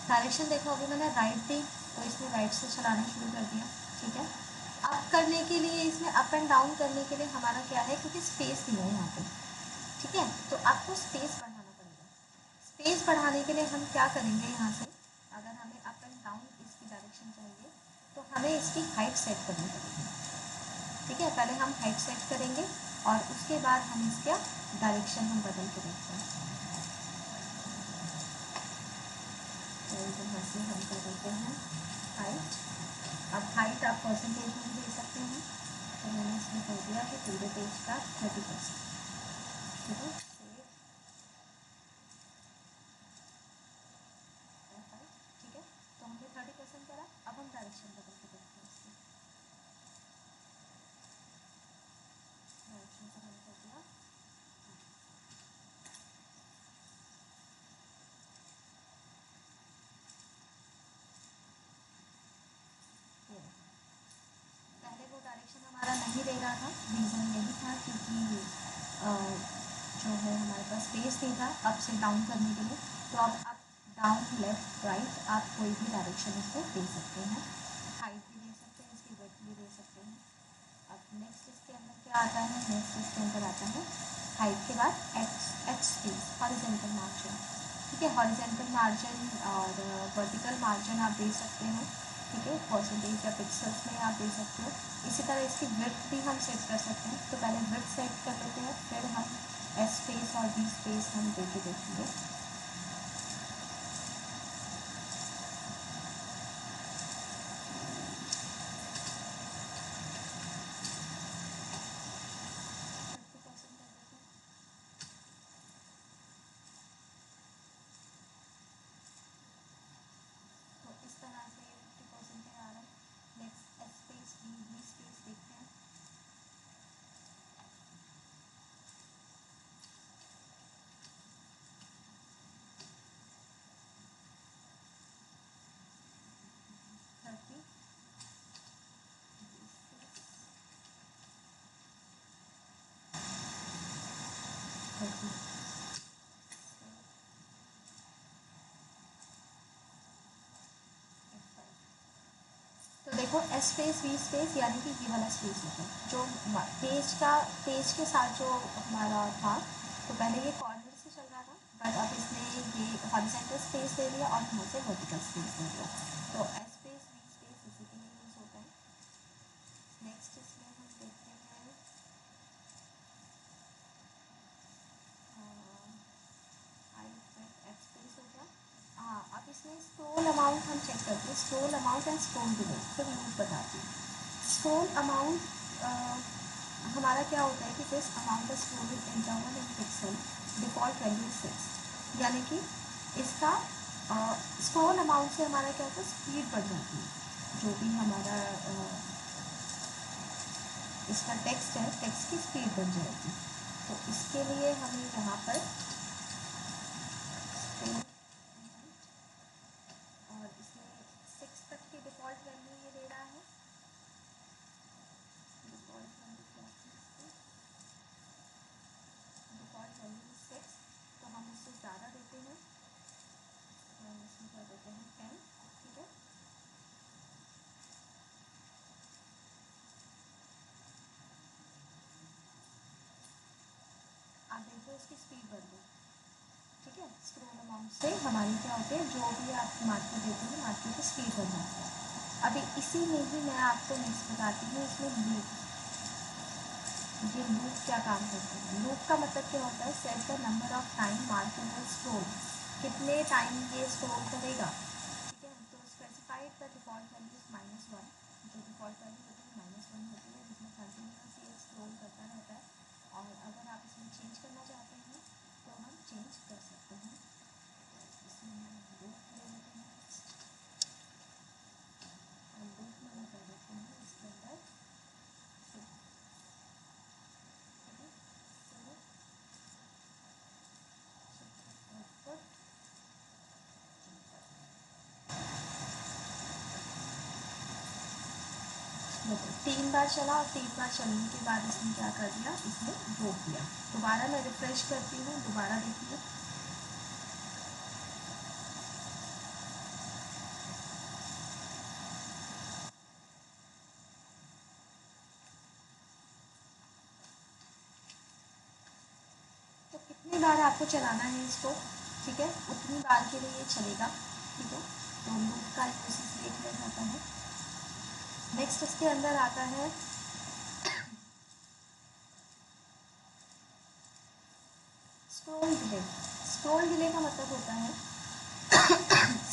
डायरेक्शन देखो, अभी मैंने राइट दी तो इसने राइट से चलाना शुरू कर दिया। ठीक है, अप करने के लिए इसमें अप एंड डाउन करने के लिए हमारा क्या है, क्योंकि स्पेस दिया है यहाँ पे। ठीक है, तो आपको स्पेस बढ़ाना पड़ेगा। स्पेस बढ़ाने के लिए हम क्या करेंगे, यहाँ से अगर हमें अप एंड डाउन इसकी डायरेक्शन चाहिए तो हमें इसकी हाइट सेट करनी पड़ेगी। ठीक है, पहले हम हाइट सेट करेंगे और उसके बाद हम इसका डायरेक्शन हम बदल के देखते हैं। तो यहाँ से हम कर देते हैं हाइट। अब हाइट आप परसेंटेज में भी दे सकते हैं, तो मैंने इसमें कर दिया कि पूरे पेज का 30%। ठीक है, ठीक है, तो हमने 30% करा। अब हम डायरेक्शन बदल के देखते हैं इसकी। डायरेक्शन से बंद कर दिया। पहले वो डायरेक्शन हमारा नहीं दे रहा था, रीज़न यही था क्योंकि जो है हमारे पास स्पेस नहीं था अप से डाउन करने के लिए। तो अब अप डाउन लेफ्ट राइट आप कोई भी डायरेक्शन इसको दे सकते हैं। हाइट भी दे सकते हैं, इसकी विड्थ भी दे सकते हैं। अब नेक्स्ट इसके अंदर क्या आता है, नेक्स्ट इसके अंदर आता है हाइट के बाद एच स्पेस हॉरिजॉन्टल मार्जिन। ठीक है, हॉरिजॉन्टल मार्जिन और वर्टिकल मार्जिन आप दे सकते हैं। ठीक है, परसेंटेज या पिक्सल्स में आप दे सकते हो। इसी तरह इसकी विड्थ भी हम सेट कर सकते हैं। तो पहले विड्थ सेट कर लेते हैं, फिर हम एस स्पेस और बी स्पेस हम दे के देखेंगे। तो इस तरह से 50% आ रहा है। Next S space B space देखते हैं। थर्टी थर्टी तो देखो एस स्पेस बी स्पेस यानी कि ये वाला स्पेस होता है जो पेज के साथ जो हमारा था। तो पहले ये कॉर्नर से चल रहा था, बट अब इसने ये हॉरिजॉन्टल स्पेस दे दिया और यहाँ से वर्टिकल स्पेस दे दिया। तो एस स्पेस बी स्पेस इसी के लिए यूज़ होता है। नेक्स्ट इसमें हम देखते हैं स्पेस हो गया। हाँ, अब इसमें स्क्रोल अमाउंट हम चेक करते हैं। Scroll amount and scroll delay फिर यूज बताती हूँ। स्क्रोल अमाउंट हमारा क्या होता है कि this amount is scroll interval in pixel default value 6, यानी कि इसका स्क्रोल अमाउंट से हमारा क्या होता है, स्पीड बढ़ जाती है। जो भी हमारा इसका टेक्स्ट है, टेक्स्ट की स्पीड बढ़ जाएगी। तो इसके लिए हमें यहाँ पर scroll और इसमें 6 तक की डिफ़ॉल्ट वैल्यू ये दे रहा है। डिफ़ॉल्ट वैल्यू क्या थी इसकी, डिफ़ॉल्ट वैल्यू 6, तो हम इससे ज़्यादा देते हैं। हम इसमें क्या देते हैं 10। ठीक है, आप देखो इसकी स्पीड बढ़ गई। ठीक ठीक है, स्क्रोल अमाउंट से हमारी क्या होती है, जो भी आप मार्क देते हैं मार्क की स्पीड बन जाती है। अभी इसी में ही मैं आपको नेक्स्ट बताती हूँ, इसमें लूप, ये लूप क्या काम करता है। लूप का मतलब क्या होता है, set the number of time mark will scroll, कितने टाइम ये स्क्रोल करेगा, ठीक है। तो specified the default value is -1, जो डिफॉल्ट वैल्यू होती है -1 होती है, जिसमें कंटिन्यूस ये स्क्रोल करता रहता है। और अगर आप इसमें चेंज करना चाहते हैं तो हम चेंज कर सकते हैं। इसमें लूप ले लेते हैं और लूप में हम कर देते हैं इसके अंदर देखो 3 बार चला और 3 बार चलने के बाद इसने क्या कर दिया, इसने रोक दिया। दोबारा मैं रिफ्रेश करती हूँ, दोबारा देखिए, तो कितनी बार आपको चलाना है इसको, ठीक है, उतनी बार के लिए ये चलेगा, ठीक है। तो लूप का यूज इसलिए किया जाता है। नेक्स्ट इसके अंदर आता है स्क्रोल डिले। स्क्रोल डिले का मतलब होता है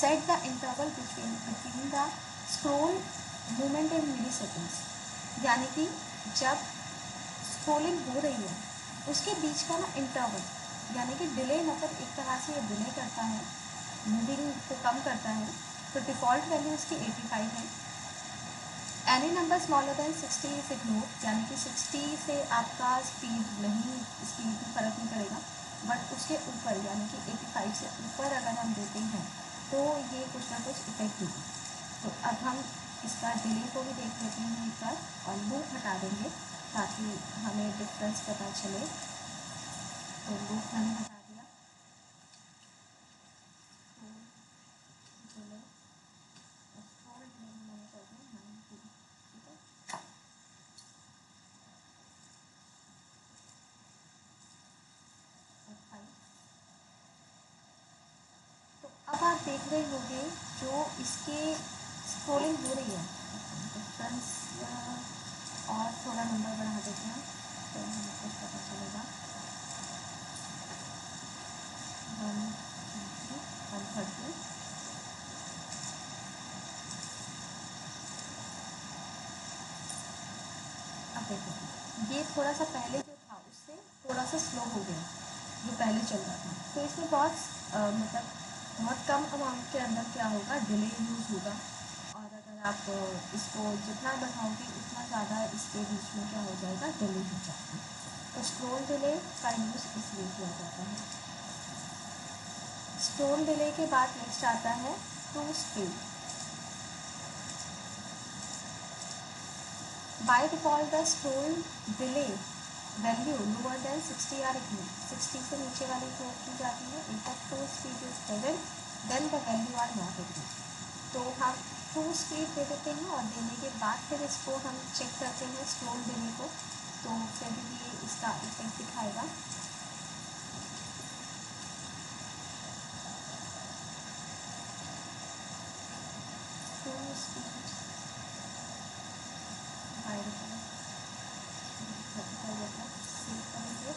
set the interval between the scroll movement in milliseconds, यानी कि जब स्क्रोलिंग हो रही है उसके बीच का ना इंटरवल, यानी कि डिले, मतलब एक तरह से ये डिले करता है, मूविंग को कम करता है। तो डिफ़ॉल्ट वैल्यू इसकी 85 है। Any number smaller than 60 is ignore, यानी कि 60 से आपका स्पीड नहीं, स्पीड में फ़र्क नहीं पड़ेगा, बट उसके ऊपर यानी कि 85 से ऊपर अगर हम देते हैं तो ये कुछ ना कुछ इफेक्ट देगी। तो अब हम इसका डिले को भी देख लेते हैं एक बार और लूप हटा देंगे ताकि हमें डिफरेंस पता चले। तो लूप मैंने हटा दिया, तो डिले स्क्रोल डिले मैंने कर दिया 90, ठीक है। और 5, तो अब आप देख रहे होंगे जो इसके स्क्रोलिंग हो रही है, डिफरेंस और थोड़ा नंबर बढ़ा देते हैं तो हमें कुछ पता चलेगा। 130। अब देखो ये थोड़ा सा पहले जो था उससे थोड़ा सा स्लो हो गया, जो पहले चल रहा था। तो इसमें बहुत मतलब बहुत कम अमाउंट के अंदर क्या होगा, डिले यूज़ होगा। और अगर आप इसको जितना बढ़ाओगे उतना ज़्यादा इसके बीच में क्या हो जाएगा, डिले हो जाएगा। तो स्क्रोल डिले का यूज़ इसलिए किया जाता है। स्क्रोल डिले के बाद नेक्स्ट आता है true speed. By default the scroll delay value lower than 60 are ignore, 60 से नीचे वाली इग्नोर की जाती है। In fact true speed is present then the value are not ignore. तो हम टू स्पीड दे देते हैं और देने के बाद फिर इसको हम चेक करते हैं स्क्रोल डिले को, तो फिर ये इसका इफेक्ट दिखाएगा। True speed by default save करेंगे।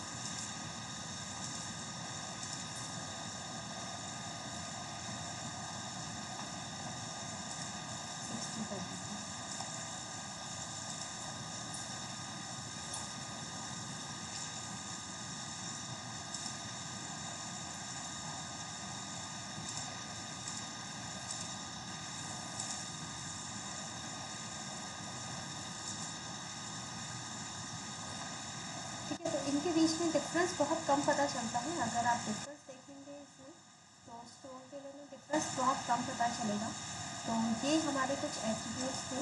ठीक है, तो इनके बीच में डिफरेंस बहुत कम पता चलता है। अगर आप डिफरेंस देखेंगे इसमें तो स्क्रोल डिले में डिफरेंस बहुत कम पता चलेगा। तो ये हमारे कुछ एट्रीब्यूट्स थे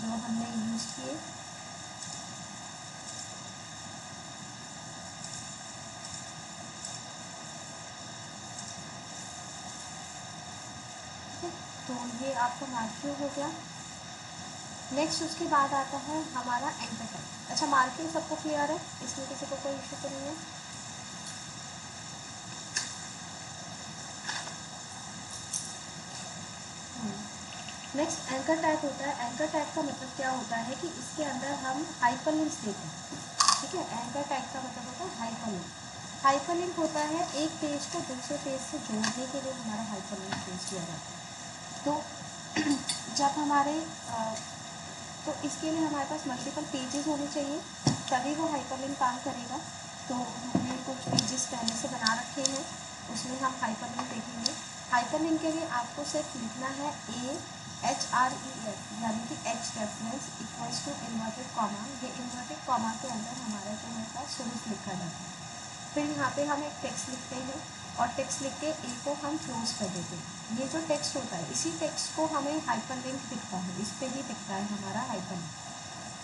जो हमने यूज़ किए। ठीक है, तो ये आपका मार्किंग हो गया। नेक्स्ट उसके बाद आता है हमारा एंटर टाइम। अच्छा, मार्किंग सबको क्लियर है, इसमें किसी को कोई इशू तो नहीं है। नेक्स्ट एंकर टैग होता है। एंकर टैग का मतलब क्या होता है कि इसके अंदर हम हाइपरलिंक्स देते हैं, ठीक है। एंकर टैग का मतलब होता है हाइपरलिंक। हाइपरलिंक होता है एक पेज को दूसरे पेज से जोड़ने के लिए हमारा हाइपरलिंक यूज किया जाता है। तो जब हमारे तो इसके लिए हमारे पास मल्टीपल पेजेस होने चाहिए, तभी वो हाइपरलिंक काम करेगा। तो हमने कुछ पेजेस पहले से बना रखे हैं, उसमें हम हाइपरलिंक देखेंगे। हाइपरलिंक के लिए आपको सिर्फ लिखना है AHREF, यानी कि H reference equals to inverted comma. ये इन्वर्टेड कॉमा के अंदर हमारा जो है सोर्स लिखा जाता है। फिर यहाँ पे हम एक टेक्स्ट लिखते हैं और टेक्स्ट लिख के ए को हम क्लोज कर देते हैं। ये जो टेक्स्ट होता है, इसी टेक्स्ट को हमें हाइपरलिंक दिखता है, इस पर ही दिखता है हमारा हाइपरलिंक।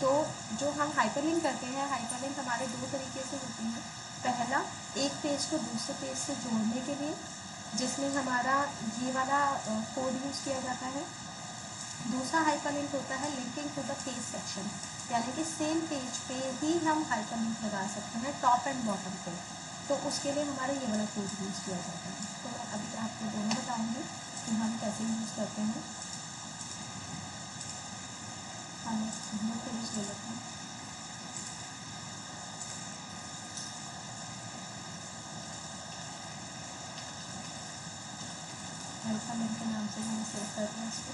तो जो हम हाइपरलिंक करते हैं, हाइपरलिंक हमारे दो तरीके से होती है। पहला, एक पेज को दूसरे पेज से जोड़ने के लिए, जिसमें हमारा ये वाला कोड यूज़ किया जाता है। दूसरा हाइपरलिंक होता है linking to the page section, यानी कि सेम पेज पे ही हम हाइपरलिंक लगा सकते हैं, टॉप एंड बॉटम पे। तो उसके लिए हमारा ये वाला कोड यूज़ किया जाता है। तो मैं अभी आपको दोनों बताऊंगी कि हम कैसे यूज़ करते हैं। हम ब्लू पेज ले लेते हैं। हाइपरलिंक के नाम से हम सेव करते हैं इसको।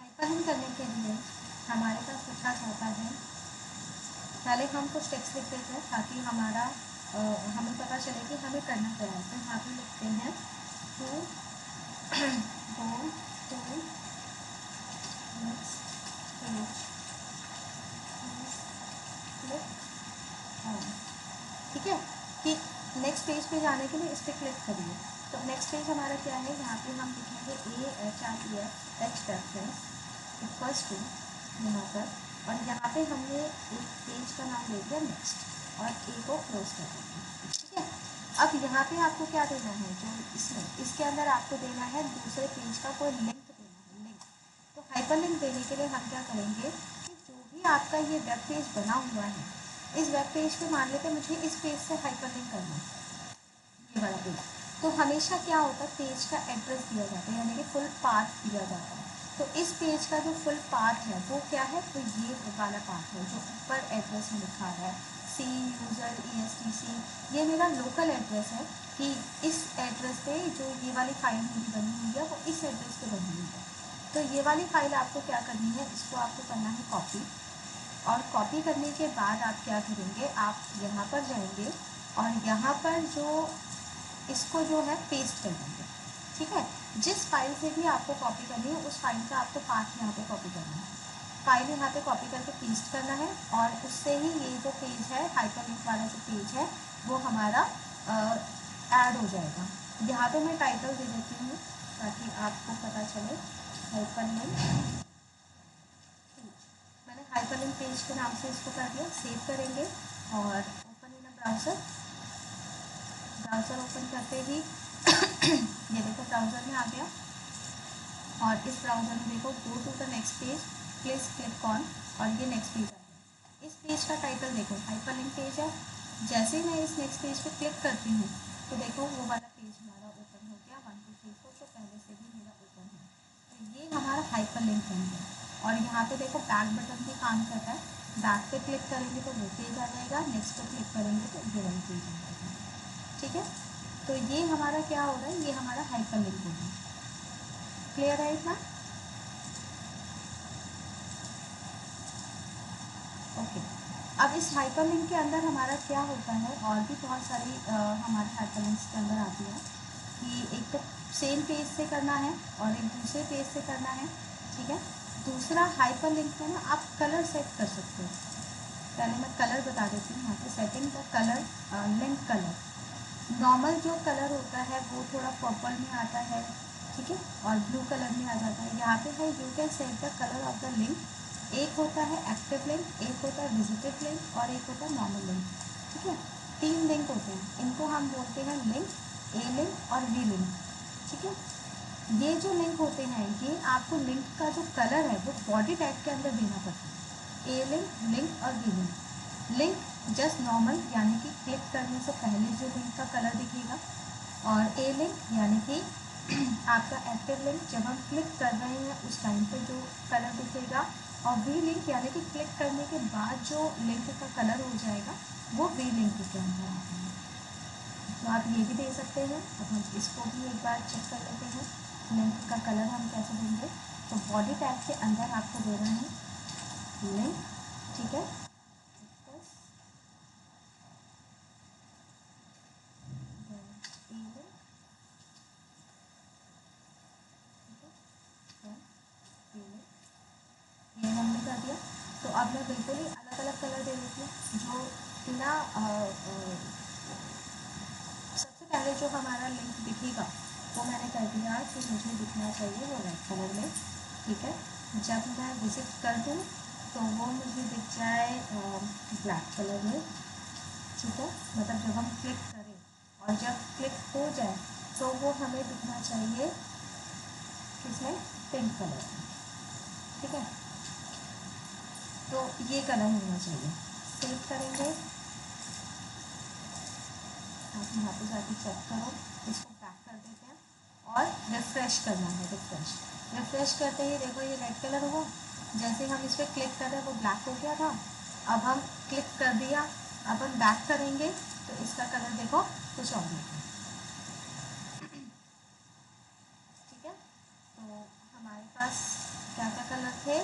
हाइपरलिंक करने के लिए हमारे पास लिखा जाता है, पहले हम कुछ टेक्स्ट लिख देते हैं ताकि हमारा हमें पता चले कि हमें करना क्या है। तो यहाँ पे लिखते हैं to go to next page, ठीक है। कि नेक्स्ट पेज पे जाने के लिए इस पर क्लिक करिए। तो नेक्स्ट पेज हमारा क्या है, यहाँ पे हम लिखेंगे AHREF H reference equals to यहाँ पर, और यहाँ पे हमने एक पेज का नाम दे दिया नेक्स्ट, और ए को क्लोज कर देंगे, ठीक है। अब यहाँ पे आपको क्या देना है, जो इसमें इसके अंदर आपको देना है दूसरे पेज का कोई लिंक देना है, लिंक। तो हाइपरलिंक देने के लिए हम क्या करेंगे कि जो भी आपका ये वेब पेज बना हुआ है, इस वेब पेज पे मान लेते मुझे इस पेज से हाइपरलिंक करना है, ये वाला पेज। तो हमेशा क्या होता है, पेज का एड्रेस दिया जाता है, यानी कि फुल पाथ दिया जाता है। तो इस पेज का जो फुल पाथ है वो क्या है, तो ये वाला पाथ है जो ऊपर एड्रेस में लिखा है, सी यूज़र ESTC। ये मेरा लोकल एड्रेस है कि इस एड्रेस पे जो ये वाली फाइल मेरी बनी हुई है वो इस एड्रेस पे बनी हुई है। तो ये वाली फाइल आपको क्या करनी है, इसको आपको करना है कॉपी, और कॉपी करने के बाद आप क्या करेंगे, आप यहाँ पर जाएंगे और यहाँ पर जो इसको जो है पेस्ट कर देंगे, ठीक है। जिस फाइल से भी आपको कॉपी करनी है उस फाइल का आपको पाथ यहाँ पे कॉपी करना है, फाइल यहाँ पे कॉपी करके पेस्ट करना है, और उससे ही ये जो पेज है, हाइपरलिंक वाला जो पेज है, वो हमारा ऐड हो जाएगा। यहाँ पे मैं टाइटल दे देती हूँ ताकि आपको पता चले, हाइपरलिंक। मैंने हाइपरलिंक पेज के नाम से इसको कर दिया। सेव करेंगे और open in browser. Browser open करते ही ये देखो ब्राउज़र में आ गया, और इस ब्राउज़र में देखो go to the next page, please click on, और ये नेक्स्ट पेज आ गया। इस पेज का टाइटल देखो हाइपरलिंक पेज है। जैसे ही मैं इस नेक्स्ट पेज पे क्लिक करती हूँ तो देखो वो वाला पेज हमारा ओपन हो गया, 1 2 3 4 तो पहले से भी मेरा ओपन है। तो ये हमारा हाइपरलिंक बन गया। और यहाँ पे देखो बैक बटन भी काम करता है, बैक पे क्लिक करेंगे तो वो पेज आ जाएगा, नेक्स्ट पे क्लिक करेंगे तो ये वाला पेज आ जाएगा, ठीक है। तो ये हमारा क्या हो रहा है, ये हमारा हाइपरलिंक हो रहा है। क्लियर है इतना? ओके। अब इस हाइपरलिंक के अंदर हमारा क्या होता है, और भी बहुत सारी हमारे हाइपरलिंक्स के अंदर आती है कि एक तो सेम पेज से करना है और एक दूसरे पेज से करना है, ठीक है। दूसरा हाइपरलिंक में ना आप कलर सेट कर सकते हो। पहले मैं कलर बता देती हूँ यहाँ पे सेटिंग का कलर, लिंक कलर। नॉर्मल जो कलर होता है वो थोड़ा पर्पल में आता है, ठीक है, और ब्लू कलर में आ जाता है। यहाँ पे है you can set the colour of the link. एक होता है एक्टिव लिंक, एक होता है विजिटेड लिंक, और एक होता है नॉर्मल लिंक, ठीक है। तीन लिंक होते हैं, इनको हम बोलते हैं लिंक, ए लिंक और वी लिंक। ठीक है, ये जो लिंक होते हैं ये आपको लिंक का जो कलर है वो बॉडी टैग के अंदर देना पड़ता है। ए लिंक, लिंक और V link. Link just normal यानी कि क्लिक करने से पहले जो लिंक का कलर दिखेगा, और ए लिंक यानी कि आपका एक्टिव लिंक जब हम क्लिक कर रहे हैं उस टाइम पे जो कलर दिखेगा, और वी लिंक यानी कि क्लिक करने के बाद जो लिंक का कलर हो जाएगा वो वी लिंक के अंदर आता है। तो आप ये भी दे सकते हैं। अब हम इसको भी एक बार चेक कर लेते हैं लिंक का कलर हम कैसे देंगे। तो बॉडी टैग के अंदर आपको दे रहे हैं लिंक, ठीक है, ये हमने कर दिया। तो अब मैं बिल्कुल ही अलग अलग कलर दे देती हूँ। जो बिना सबसे पहले जो हमारा लिंक दिखेगा वो मैंने कर दिया कि मुझे दिखना चाहिए वो रेड कलर में। ठीक है, जब मैं विजिट कर दूँ तो वो मुझे दिख जाए ब्लैक कलर में। ठीक है, मतलब जब हम क्लिक करें और जब क्लिक हो जाए तो वो हमें दिखना चाहिए किसमें, पिंक कलर में। ठीक है, तो ये कलर होना चाहिए। सेव करेंगे, आप यहाँ पे जाके चेक करो, इसको बैक कर देते हैं और रिफ़्रेश करना है। रिफ़्रेश करते ही देखो ये रेड कलर हुआ। जैसे हम इस पर क्लिक कर रहे हैं वो ब्लैक हो गया था। अब हम क्लिक कर दिया, अब हम बैक करेंगे तो इसका कलर देखो कुछ और है। ठीक है, तो हमारे पास क्या क्या कलर थे,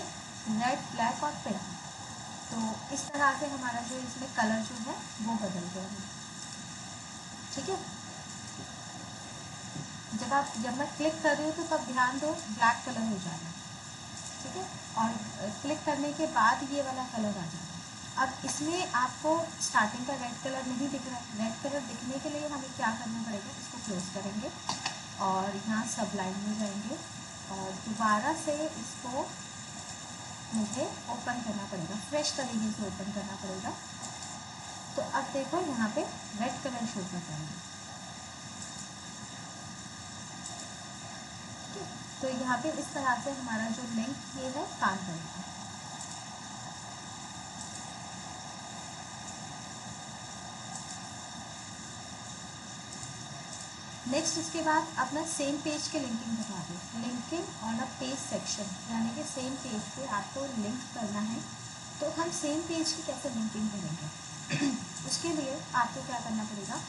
रेड, ब्लैक और पिंक। तो इस तरह से हमारा जो इसमें कलर जो है वो बदल गया है। ठीक है, जब मैं क्लिक कर रही हूँ तो तब ध्यान दो ब्लैक कलर हो जाएगा। ठीक है, और क्लिक करने के बाद ये वाला कलर आ जाएगा। अब इसमें आपको स्टार्टिंग का रेड कलर नहीं दिख रहा है। रेड कलर दिखने के लिए हमें क्या करना पड़ेगा, इसको क्लोज करेंगे और यहाँ सब लाइन में जाएंगे और दोबारा से इसको मुझे ओपन करना पड़ेगा, फ्रेश तरीके से ओपन करना पड़ेगा। तो अब देखो यहाँ पे रेड कलर शो कर जाएगा। तो यहाँ पे इस तरह से हमारा जो लिंक ये है काम करेगा। नेक्स्ट इसके बाद अपना सेम पेज के लिंकिंग बता दें। Linking on a page section, यानी कि सेम पेज पे आपको लिंक करना है। तो हम सेम पेज की कैसे लिंकिंग करेंगे उसके लिए आपको क्या करना पड़ेगा,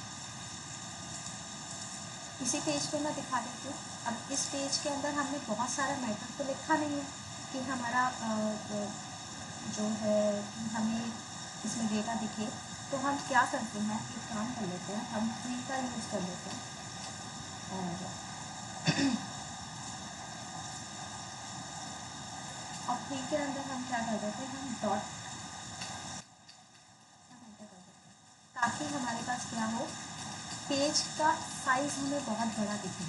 इसी पेज पे मैं दिखा देती हूँ। अब इस पेज के अंदर हमने बहुत सारा मैटर तो लिखा नहीं है कि हमारा जो है हमें इसमें डेटा दिखे। तो हम क्या करते हैं, एक काम कर लेते हैं, हम फ्री का यूज़ कर लेते हैं और फ्री के अंदर हम क्या कर देते हैं, हम डॉट ताकि हमारे पास क्या हो, पेज का साइज़ हमें बहुत बड़ा दिखे,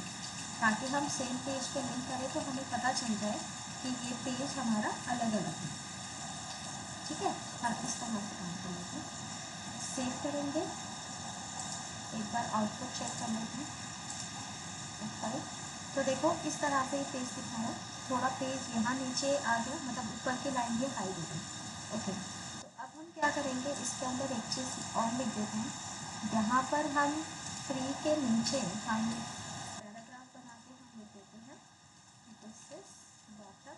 ताकि हम सेम पेज पे लिंक करें तो हमें पता चल जाए कि ये पेज हमारा अलग अलग है। ठीक है, हम इस तरह से काम कर लेते हैं। सेव करेंगे, एक बार आउटपुट चेक कर लेते हैं। तो देखो इस तरह से पेज दिखाया, थोड़ा पेज यहाँ नीचे आ गया, मतलब ऊपर की लाइन ये हाइड हो गई। ओके, तो अब हम क्या करेंगे, इसके अंदर एक चीज़ और लिख देते हैं। यहाँ पर हम फ्री के नीचे हम पैराग्राफ बना के हम लिख देते हैं दिस इज बॉटम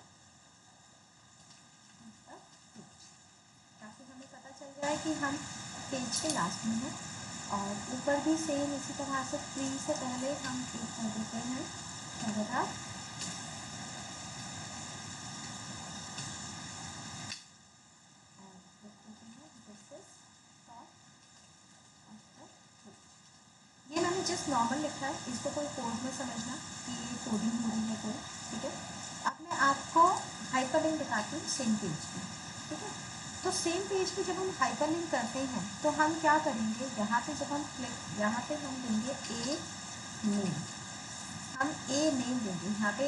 पेज, ताकि हमें पता चल जाए कि हम पेज के लास्ट में हैं। और ऊपर भी सेम इसी तरह से फ्री से पहले हम एक कर देते हैं पैराग्राफ, ये मैंने जस्ट नॉर्मल लिखा है, इसको कोई कोड में समझना कि ये कोडिंग हो रही है कोई। ठीक है, अब मैं आपको हाइपरलिंक दिखाती हूँ सेम पेज पे। ठीक है, तो सेम पेज पे जब हम हाइपरलिंक करते हैं तो हम क्या करेंगे, यहाँ पे जब हम क्लिक, यहाँ पे हम देंगे ए नेम, हम ए नेम देंगे। यहाँ पे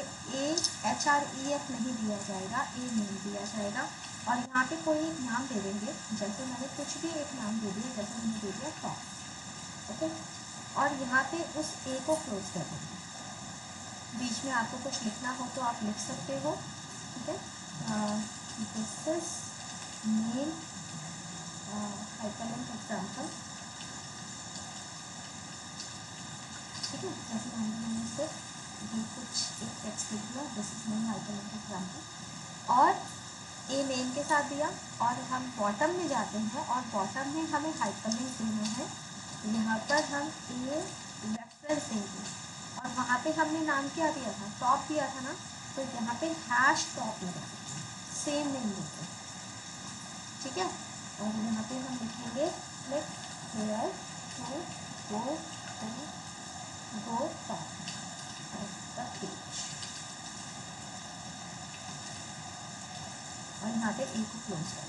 HREF नहीं दिया जाएगा, ए नेम दिया जाएगा। और यहाँ पे कोई एक नाम दे देंगे, जैसे मैंने कुछ भी एक नाम दे दिया, जैसे मैंने दे दिया टॉप। ओके, और यहाँ पे उस ए को क्लोज कर देंगे। बीच में आपको कुछ लिखना हो तो आप लिख सकते हो, ठीक है। This is main hyperlink example, ठीक है। जैसे मैंने सिर्फ ये कुछ एक टेक्स्ट लिख दिया, this is main hyperlink example, और ए नेम के साथ दिया, और हम बॉटम में जाते हैं और बॉटम में हमें हाइपरलिंक देना है। यहाँ पर हम ए रेफरेंस देंगे, और वहाँ पे हमने नाम क्या दिया था, टॉप दिया था ना, तो यहाँ पे हैश टॉप लगा सेम नेम देते, ठीक है। और यहाँ पे हम लिखेंगे click here to go top of the page, और यहाँ पे ए को क्लोज कर,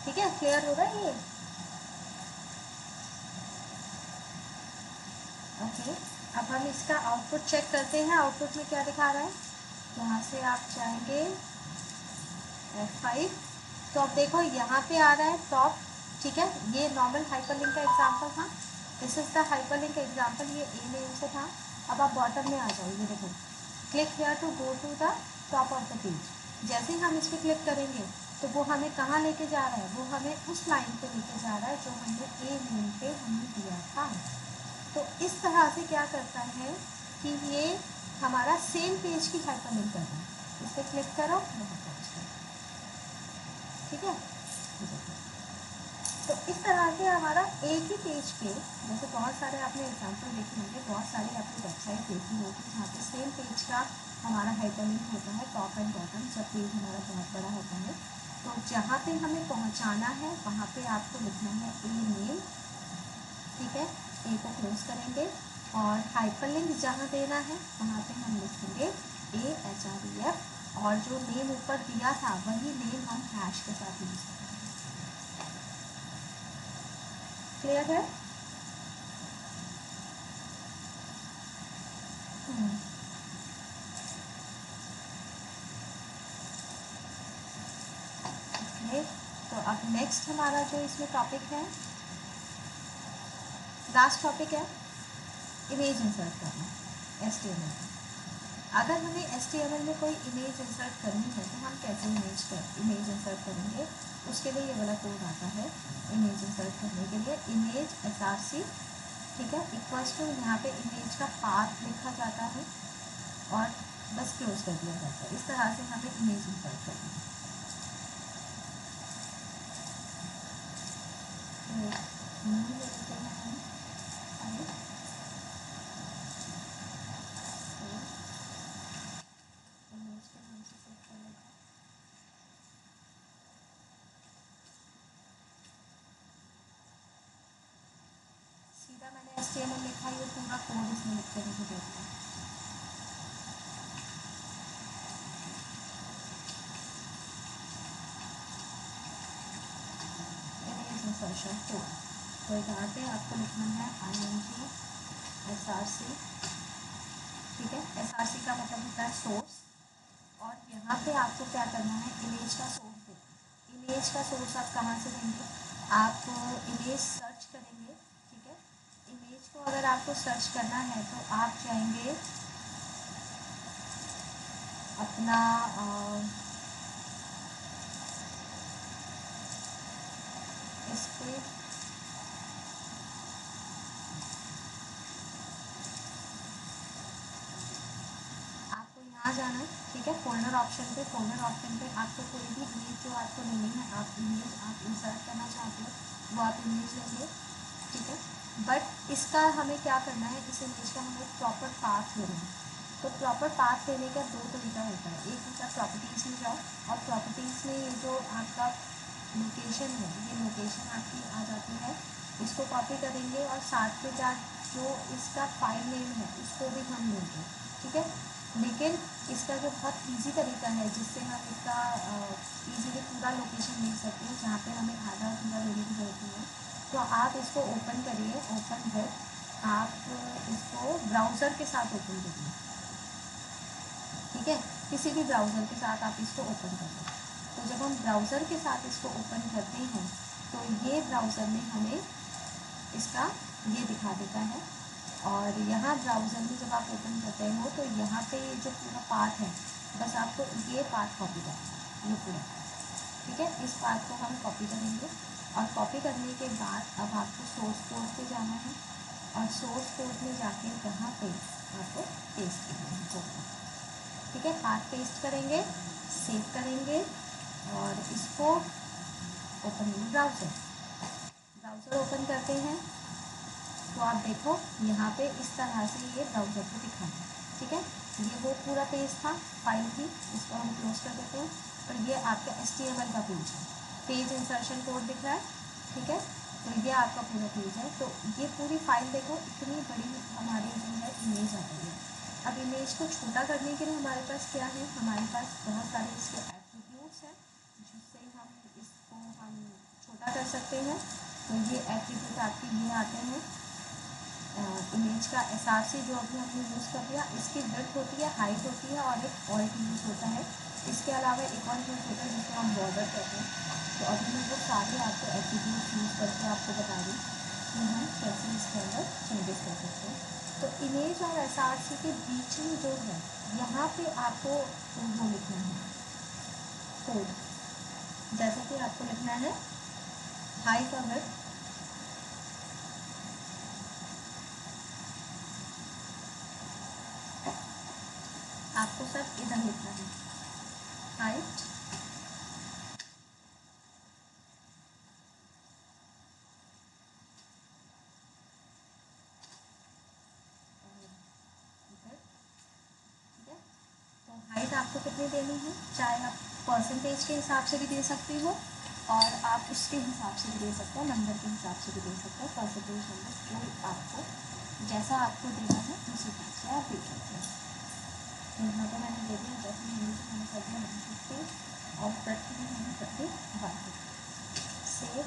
ठीक है। क्लियर हो रहा है ये? ओके, अब हम इसका आउटपुट चेक करते हैं। आउटपुट में क्या दिखा रहा है, यहाँ से आप जाएंगे F5, तो अब देखो यहाँ पे आ रहा है टॉप, ठीक है। ये नॉर्मल हाइपरलिंक का एग्जांपल था, this is the hyperlink example, ये ए नेम से था। अब आप बॉटम में आ जाओगे, देखो click here to go to the top of the page. जैसे ही हम इस पर क्लिक करेंगे तो वो हमें कहाँ लेके जा रहा है, वो हमें उस लाइन पे लेके जा रहा है जो हमने ए नेम पे हमने दिया था। तो इस तरह से क्या करता है कि ये हमारा सेम पेज की हाइपरलिंक कर रहा है। इस पर क्लिक करो, वहाँ पहुँच गए, ठीक है। तो इस तरह से हमारा एक ही पेज पे, जैसे बहुत सारे आपने एग्जाम्पल देखे होंगे, बहुत सारी आपकी वेबसाइट देखी होगी जहाँ पे सेम पेज का हमारा हाइपरलिंक होता है, टॉप एंड बॉटम, जब पेज हमारा बहुत बड़ा होता है। तो जहाँ पे हमें पहुँचाना है वहाँ पे आपको लिखना है ए नेम, ठीक है। ए को क्लोज करेंगे, और हाइपरलिंक जहाँ देना है वहाँ पे हम लिखेंगे AHREF, और जो नेम ऊपर दिया था वही नेम हम हैश के साथ यूज करेंगे। क्लियर है? ओके, तो अब नेक्स्ट हमारा जो इसमें टॉपिक है, लास्ट टॉपिक है इमेज इंसर्ट करना HTML में। अगर हमें HTML में कोई इमेज इंसर्ट करनी है तो हम कैसे इमेज इंसर्ट करेंगे, उसके लिए ये वाला कोड आता है इमेज इंसर्ट करने के लिए, इमेज SRC, ठीक है, इक्वल्स टू, यहाँ पे इमेज का पाथ लिखा जाता है और बस क्लोज कर दिया जाता है। इस तरह से हमें इमेज इंसर्ट करनी है। सीधा मैंने HTML लिखा, ये पूरा कोड इसमें लिख के मुझे देना है। इंसर्शन कोड, तो यहाँ पे आपको लिखना है ING SRC, ठीक है। SRC का मतलब होता है सोर्स, और यहाँ पे आपको क्या करना है, इमेज का सोर्स देना। इमेज का सोर्स आप कहाँ से देंगे, आप इमेज सर्च करेंगे, ठीक है। इमेज को अगर आपको सर्च करना है तो आप जाएंगे अपना इस पे आपको यहाँ जाना है, ठीक है। फोल्डर ऑप्शन पे, फोल्डर ऑप्शन पे आपको कोई भी इमेज जो आपको लेनी है, आप इमेज आप इंसर्ट करना चाहते हो वो आप इमेज लेंगे, ठीक है। बट इसका हमें क्या करना है, इस इमेज का हमें प्रॉपर पाथ लेना है। तो प्रॉपर पाथ लेने का दो तरीका होता है, एक होता है प्रॉपर्टीज़ में जाओ, और प्रॉपर्टीज़ में ये जो आपका लोकेशन है, ये लोकेशन आपकी आ जाती है, इसको कॉपी करेंगे और साथ के साथ जो इसका फाइल नेम है उसको भी हम लेंगे, ठीक है। लेकिन इसका जो बहुत इजी तरीका है जिससे हम इसका इजीली पूरा लोकेशन ले सकते हैं, जहाँ पे हमें आधा पूरा लेने की जरूरत नहीं है, तो आप इसको ओपन करिए, ओपन विद, आप इसको ब्राउज़र के साथ ओपन करिए, ठीक है। किसी भी ब्राउज़र के साथ आप इसको ओपन करिए। तो जब हम ब्राउज़र के साथ इसको ओपन करते हैं तो ये ब्राउज़र में हमें इसका ये दिखा देता है। और यहाँ ब्राउज़र में जब आप ओपन करते हो तो यहाँ पे जो पूरा पाथ है, बस आपको ये पाथ कॉपी करना है, ये पूरा, ठीक है। इस पाथ को हम कॉपी करेंगे और कॉपी करने के बाद अब आपको सोर्स कोड पे जाना है और सोर्स कोड में जाके यहाँ पे आपको पेस्ट करना है कोड, ठीक है। पाथ पेस्ट करेंगे, सेव करेंगे और इसको ओपन ब्राउज़र ओपन करते हैं तो आप देखो यहाँ पे इस तरह से ये ब्राउज़र पे दिखा है, ठीक है। ये वो पूरा पेज था, फाइल थी, इसको हम क्लोज कर देते हैं। और ये आपका HTML का पेज है, पेज इंसर्शन कोड दिख रहा है, ठीक है। तो ये आपका पूरा पेज है। तो ये पूरी फाइल देखो, इतनी बड़ी हमारी जो है इमेज आ रही है। अब इमेज को छोटा करने के लिए हमारे पास क्या है, हमारे पास बहुत सारे इसके एट्रीब्यूट्स हैं जिससे हम इसको छोटा कर सकते हैं। तो ये एट्रीब्यूट आपके ये आते हैं, इमेज का SRC जो अभी हमने यूज़ कर दिया, इसकी विड्थ होती है, हाइट होती है और एक ऑल्ट यूज़ होता है। इसके अलावा एक और यूज़ होता है जिसको हम बॉर्डर कहते हैं। तो अभी मैं वो सारे आपको एट्रीब्यूट यूज़ करके आपको बता रही कि हम कैसे इसके अंदर चेंजेस कर सकते हैं। तो इमेज और SRC के बीच में जो है, यहाँ पे आपको वो लिखना है कोड, जैसे कि आपको लिखना है हाइट और विड्थ, आपको सब इधर लिखना है, हाइट हाइट आपको कितनी देनी है, चाहे आप परसेंटेज के हिसाब से भी दे सकती हो और आप उसके हिसाब से भी दे सकते हो, नंबर के हिसाब से भी दे सकते हो, परसेंटेज नंबर जो आपको जैसा आपको देना है उस हिसाब से आप दे सकते हो। तो यहाँ पर मैंने दे दिया 10 मिनट, मैंने कर दिया 150 और प्रति भी मैंने कर दी 150। सेव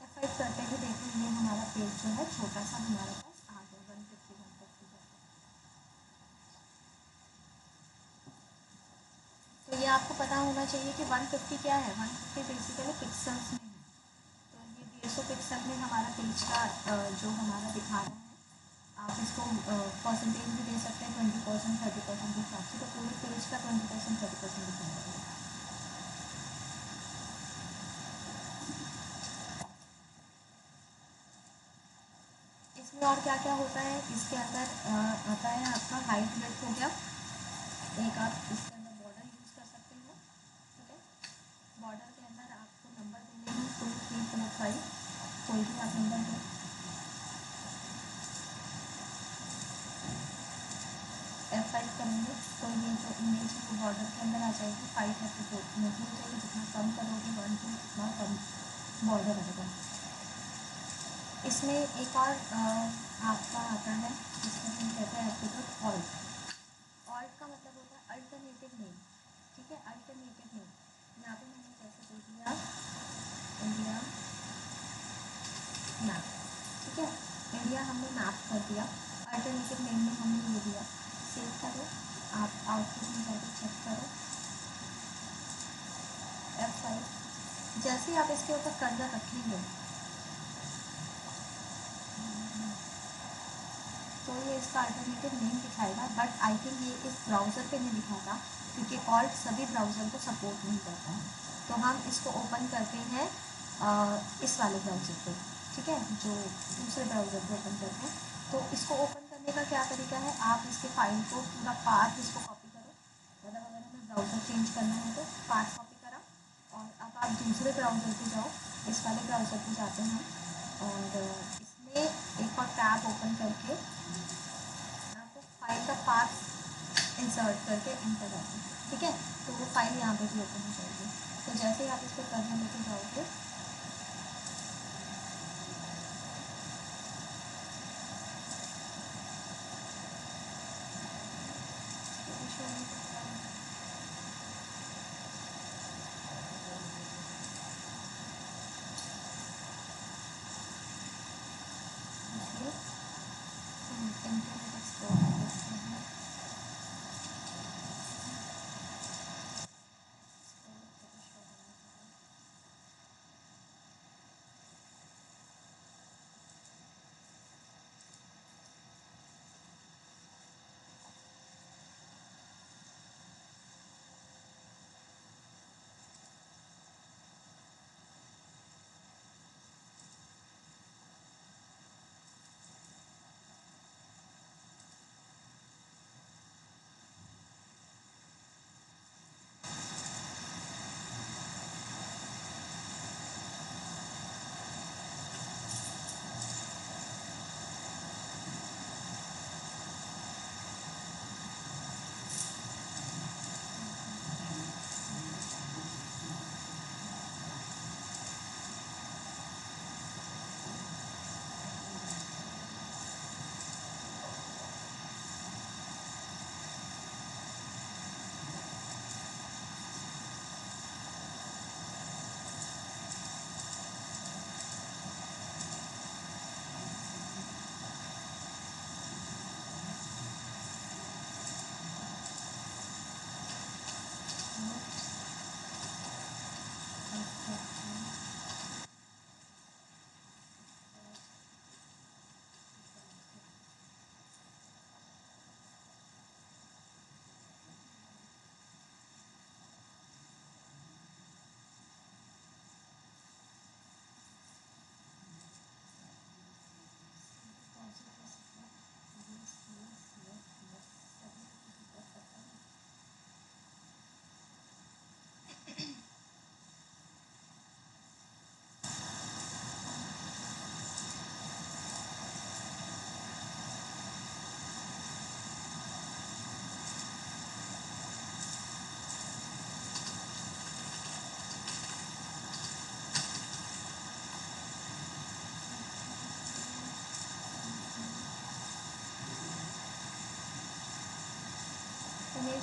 F5 करते ही देखो ये हमारा पेज जो है छोटा सा हमारे पास आ गया, 150 तो ये आपको पता होना चाहिए कि 150 क्या है। 150 बेसिकली पिक्सल्स में है। तो ये 150 पिक्सल में हमारा पेज का जो हमारा दिखा रहा है। आप इसको परसेंटेज भी दे सकते हैं, 20%, 30% के हिसाब से। तो पूरे पेज का 20%, 30% दिखाएगा। इसमें और क्या क्या होता है, इसके अंदर आता है आपका हाइट विड्थ हो गया, एक आप इसके अंदर बॉर्डर यूज़ कर सकते हो, ठीक है। बॉर्डर के अंदर आपको नंबर देने हैं 2, 3, 4, 5, कोई भी आप नंबर दें। F5 करेंगे तो ये जो इमेज है वो बॉर्डर के अंदर आ जाएगी। 5 है तो नहीं हो जाएगी, जितना कम करोगे 1, 2 उतना कम बॉर्डर रहेगा। इसमें एक और आपका आता है जिसको हम कहते हैं एट्रीब्यूट ऑल्ट। ऑल्ट का मतलब होता है अल्टरनेटिव नेम, ठीक है। अल्टरनेटिव नेम यहाँ पे मैंने जैसे दे दिया इंडिया मैप, ठीक है। इंडिया हमने मैप कर दिया, अल्टरनेटिव नेम में हमने ये दिया। सेव करो, आप आउटपुट में जाकर चेक करो, F5। जैसे ही आप इसके ऊपर कर्सर रखेंगे तो ये इसका अल्टरनेटिव नेम दिखाएगा, बट आई थिंक ये इस ब्राउज़र पे नहीं दिखाता क्योंकि ऑल्ट सभी ब्राउज़र को सपोर्ट नहीं करता है। तो हम इसको ओपन करते हैं इस वाले ब्राउज़र पे, ठीक है, जो दूसरे ब्राउज़र पे ओपन करते हैं। तो इसको ओपन करने का क्या तरीका है, आप इसके फाइल को पूरा पाथ इसको कॉपी करो, मतलब अगर हमें ब्राउज़र चेंज करना है तो पाथ कॉपी करा और अब आप दूसरे ब्राउज़र पे जाओ, इस वाले ब्राउज़र पे जाते हैं और इसमें एक और टैब ओपन करके आपको फाइल का पाथ इंसर्ट करके एंटर करना है, ठीक है। तो वो फाइल यहाँ पे भी ओपन हो जाएगी। तो जैसे ही आप इसको करने लेके जाओगे इंटरनेट एक्सप्लोरर करते हैं।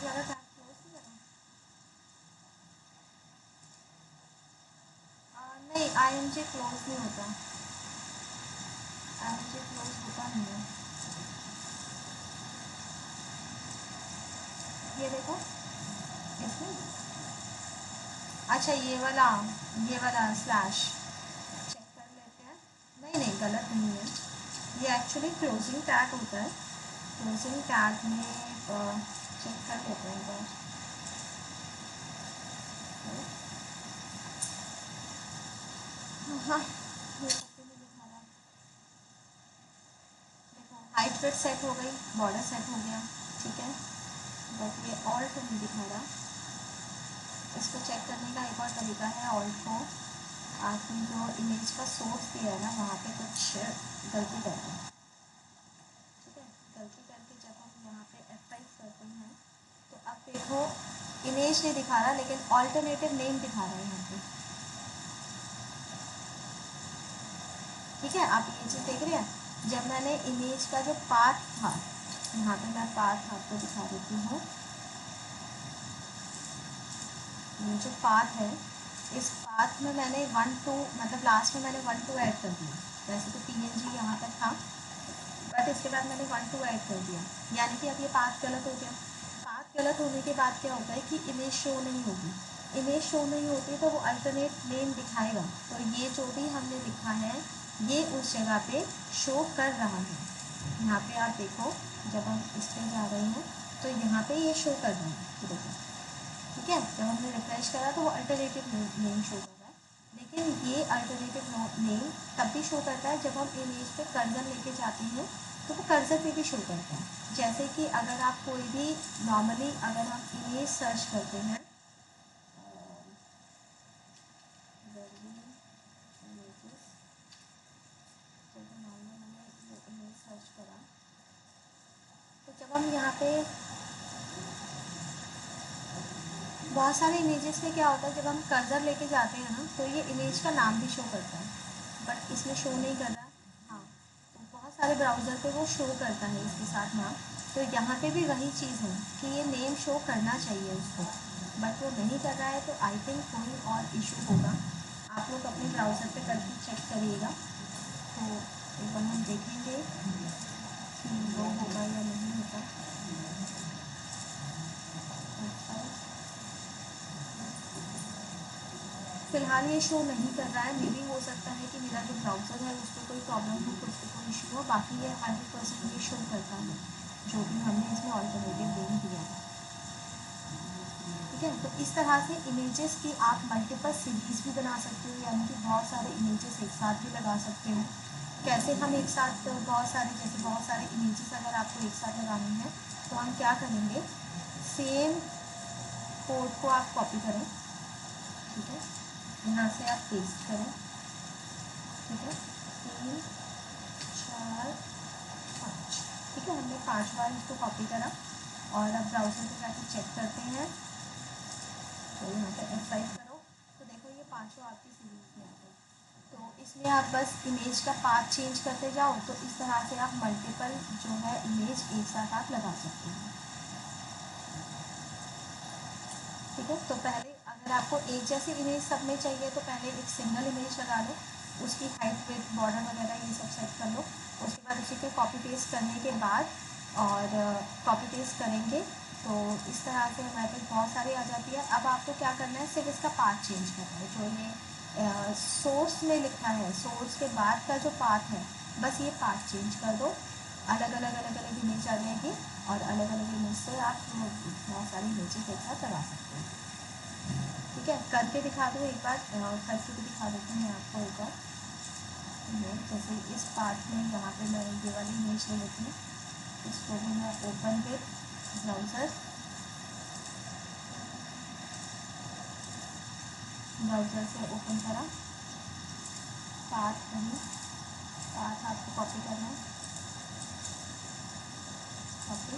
इमेज वाला टैग क्लोज नहीं करा? नहीं, IMG क्लोज नहीं होता, IMG क्लोज होता नहीं है। ये देखो इसमें, अच्छा ये वाला स्लैश चेक कर लेते हैं। नहीं नहीं, गलत नहीं है, ये एक्चुअली क्लोजिंग टैग होता है। क्लोजिंग टैग में चेक कर लेते हैं एक बार। हाँ, ये कॉपी में दिखा रहा है। देखो हाइट फिट सेट हो गई, बॉर्डर सेट हो गया, ठीक है, बट ये ऑल्ट नहीं दिखा रहा। इसको चेक करने का एक और तरीका है, ऑल्ट को आपने जो इमेज का सोर्स दिया है ना वहाँ पे कुछ गलती कर रहे हैं, ठीक है। गलती करके जब हम यहाँ पे F5 करते हैं तो अब देखो इमेज नहीं दिखा रहा लेकिन ऑल्टरनेटिव नेम दिखा रहा है यहाँ पे, ठीक है। आप ये चीज़ देख रहे हैं, जब मैंने इमेज का जो पाथ था, यहाँ पे मैं पाथ आपको दिखा देती हूँ, ये जो पाथ है, इस पाथ में मैंने 1 2 मतलब लास्ट में मैंने 1 2 ऐड कर दिया। वैसे तो PNG यहाँ पर था, बट इसके बाद मैंने 1 2 ऐड कर दिया, यानी कि अब ये पाथ गलत हो गया। पाथ गलत होने के बाद क्या होता है कि इमेज शो नहीं होगी। इमेज शो नहीं होती तो वो अल्टरनेट नेम दिखाएगा, तो ये जो भी हमने लिखा है ये उस जगह पे शो कर रहा है। यहाँ पे आप देखो, जब हम इस पर जा रहे हैं तो यहाँ पे ये शो कर रहा है, देखो, ठीक है। जब हमने रिफ्रेश करा तो वो अल्टरनेटिव नेम शो कर रहा है, लेकिन ये अल्टरनेटिव नेम तब भी शो करता है जब हम इमेज पे कर्सर लेके जाते हैं, तो वो कर्सर पे भी शो करता है। जैसे कि अगर आप कोई भी नॉर्मली अगर हम इमेज सर्च करते हैं, इमेज सर्च करा, तो जब हम यहाँ पे बहुत सारे इमेजेस में क्या होता है, जब हम कर्सर लेके जाते हैं ना तो ये इमेज का नाम भी शो करता है, बट इसमें शो नहीं कर रहा है। हाँ, तो बहुत सारे ब्राउज़र पे वो शो करता है इसके साथ नाम, तो यहाँ पे भी वही चीज़ है कि ये नेम शो करना चाहिए उसको, बट वो नहीं कर रहा है, तो आई थिंक कोई और इशू होगा। आप लोग अपने ब्राउज़र पे करके चेक करिएगा, तो एक बार हम देखेंगे कि वो होगा या नहीं होगा। फ़िलहाल ये शो नहीं कर रहा है, मे बी हो सकता है कि मेरा जो ब्राउज़र है उस पर कोई प्रॉब्लम हो, कुछ कोई इशू हो, बाकी ये 100% ये शो करता है जो भी हमने इसमें ऑल्टरनेटिव नेम दिया है, ठीक है। तो इस तरह से इमेजेस की आप मल्टीपल सीरीज़ भी बना सकते हो, यानी कि बहुत सारे इमेजेस एक साथ भी लगा सकते हो। कैसे हम एक साथ बहुत सारे इमेजेस अगर आपको एक साथ लगाने हैं तो हम क्या करेंगे, सेम कोड को आप कॉपी करें, ठीक है, यहाँ से आप पेस्ट करें, ठीक है, 3 4 5, ठीक है, हमने 5 बार इसको कॉपी करा, और अब ब्राउज़र पे जाकर चेक करते हैं, तो यहाँ पे F5 करो, तो देखो ये पाँचों आपकी सीरीज में आ गई। तो इसमें आप बस इमेज का पाथ चेंज करते जाओ, तो इस तरह से आप मल्टीपल जो है इमेज एक साथ आप लगा सकते हैं, ठीक है। तो पहले अगर आपको एक जैसी इमेज सब में चाहिए तो पहले एक सिंगल इमेज लगा लो, उसकी हाइट विड्थ बॉर्डर वगैरह ये सब सेट कर लो, उसके बाद उसी पे कॉपी पेस्ट करने के बाद और कॉपी पेस्ट करेंगे तो इस तरह से हमारे पास बहुत सारी आ जाती है। अब आपको क्या करना है, सिर्फ इसका पाथ चेंज करना है, जो ये सोर्स में लिखा है, सोर्स के बाद का जो पाथ है बस ये पाथ चेंज कर दो, अलग अलग इमेज आ जाएगी, और अलग अलग इमेज से आप बहुत सारी इमेजेस एक साथ लगा सकते हैं, ठीक है। करके दिखा दूँ एक बार, करके भी दिखा देती हूँ मैं आपको एक बार। जैसे इस पार्ट में यहाँ पे मैं ये वाली इमेज ले लेती हूँ, इसको भी मैं ओपन विद ब्राउज़र से ओपन करा, पाथ नहीं, पाथ आपको कॉपी करना है, कॉपी,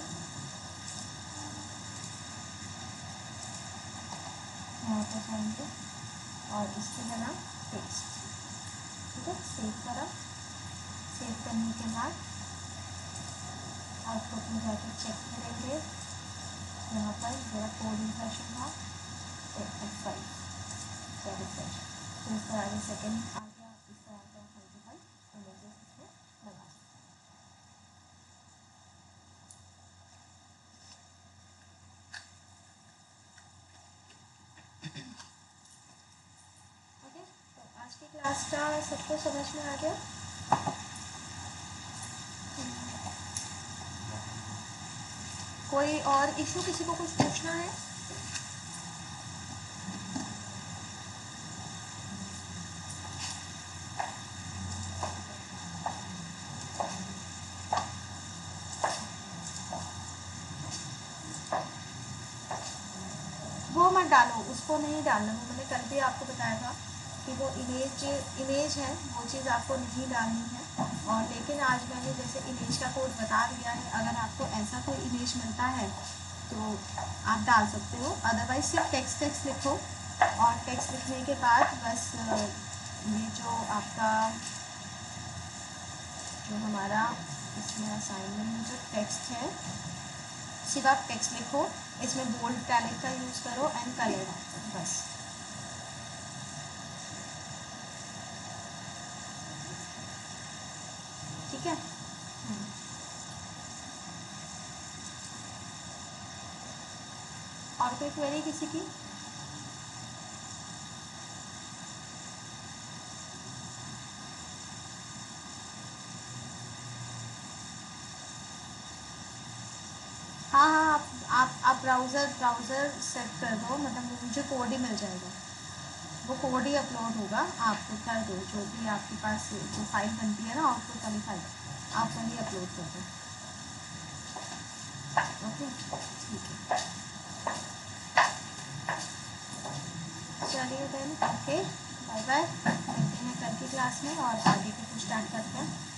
यहाँ पर जाएंगे और इसकी जगह पेस्ट, ठीक है, सेव करा। सेव करने के बाद आउटपुट में जाकर चेक करेंगे, यहाँ पर मेरा कोड इंसर्शन था F5 सेटिस्फैक्शन, तो इस तरह से सेकेंड आ गया, इस तरह का मल्टीपल इमेजेस इसमें लगा। ओके, तो आज की क्लास का सबको समझ में आ गया? कोई और इशू, किसी को कुछ पूछना है? वो मत डालो, उसको नहीं डालना। वो मैंने कल भी आपको बताया था कि वो इमेज है, वो चीज़ आपको नहीं डालनी है। और लेकिन आज मैंने जैसे इमेज का कोड बता दिया है, अगर आपको ऐसा कोई इमेज मिलता है तो आप डाल सकते हो, अदरवाइज सिर्फ टेक्स्ट लिखो। और टेक्स्ट लिखने के बाद बस ये जो आपका जो हमारा इसमें असाइनमेंट में जो टेक्स्ट है, सिर्फ आप टेक्स्ट लिखो, इसमें बोल्ड टैलेंट का यूज़ करो एंड कलर डालो बस। ठीक है। और कोई क्वेरी किसी की? हाँ हाँ, आप ब्राउज़र सेट कर दो, मतलब मुझे कोड ही मिल जाएगा, वो कोड ही अपलोड होगा। आप कर दो, जो भी आपके पास जो फाइल बनती है ना आउटपुट वाली फाइल, आप वही अपलोड कर दो। ओके, ठीक है, चलिए देन, ओके, बाय बाय, मिलते हैं कल की क्लास में और आगे की कुछ स्टार्ट करते हैं।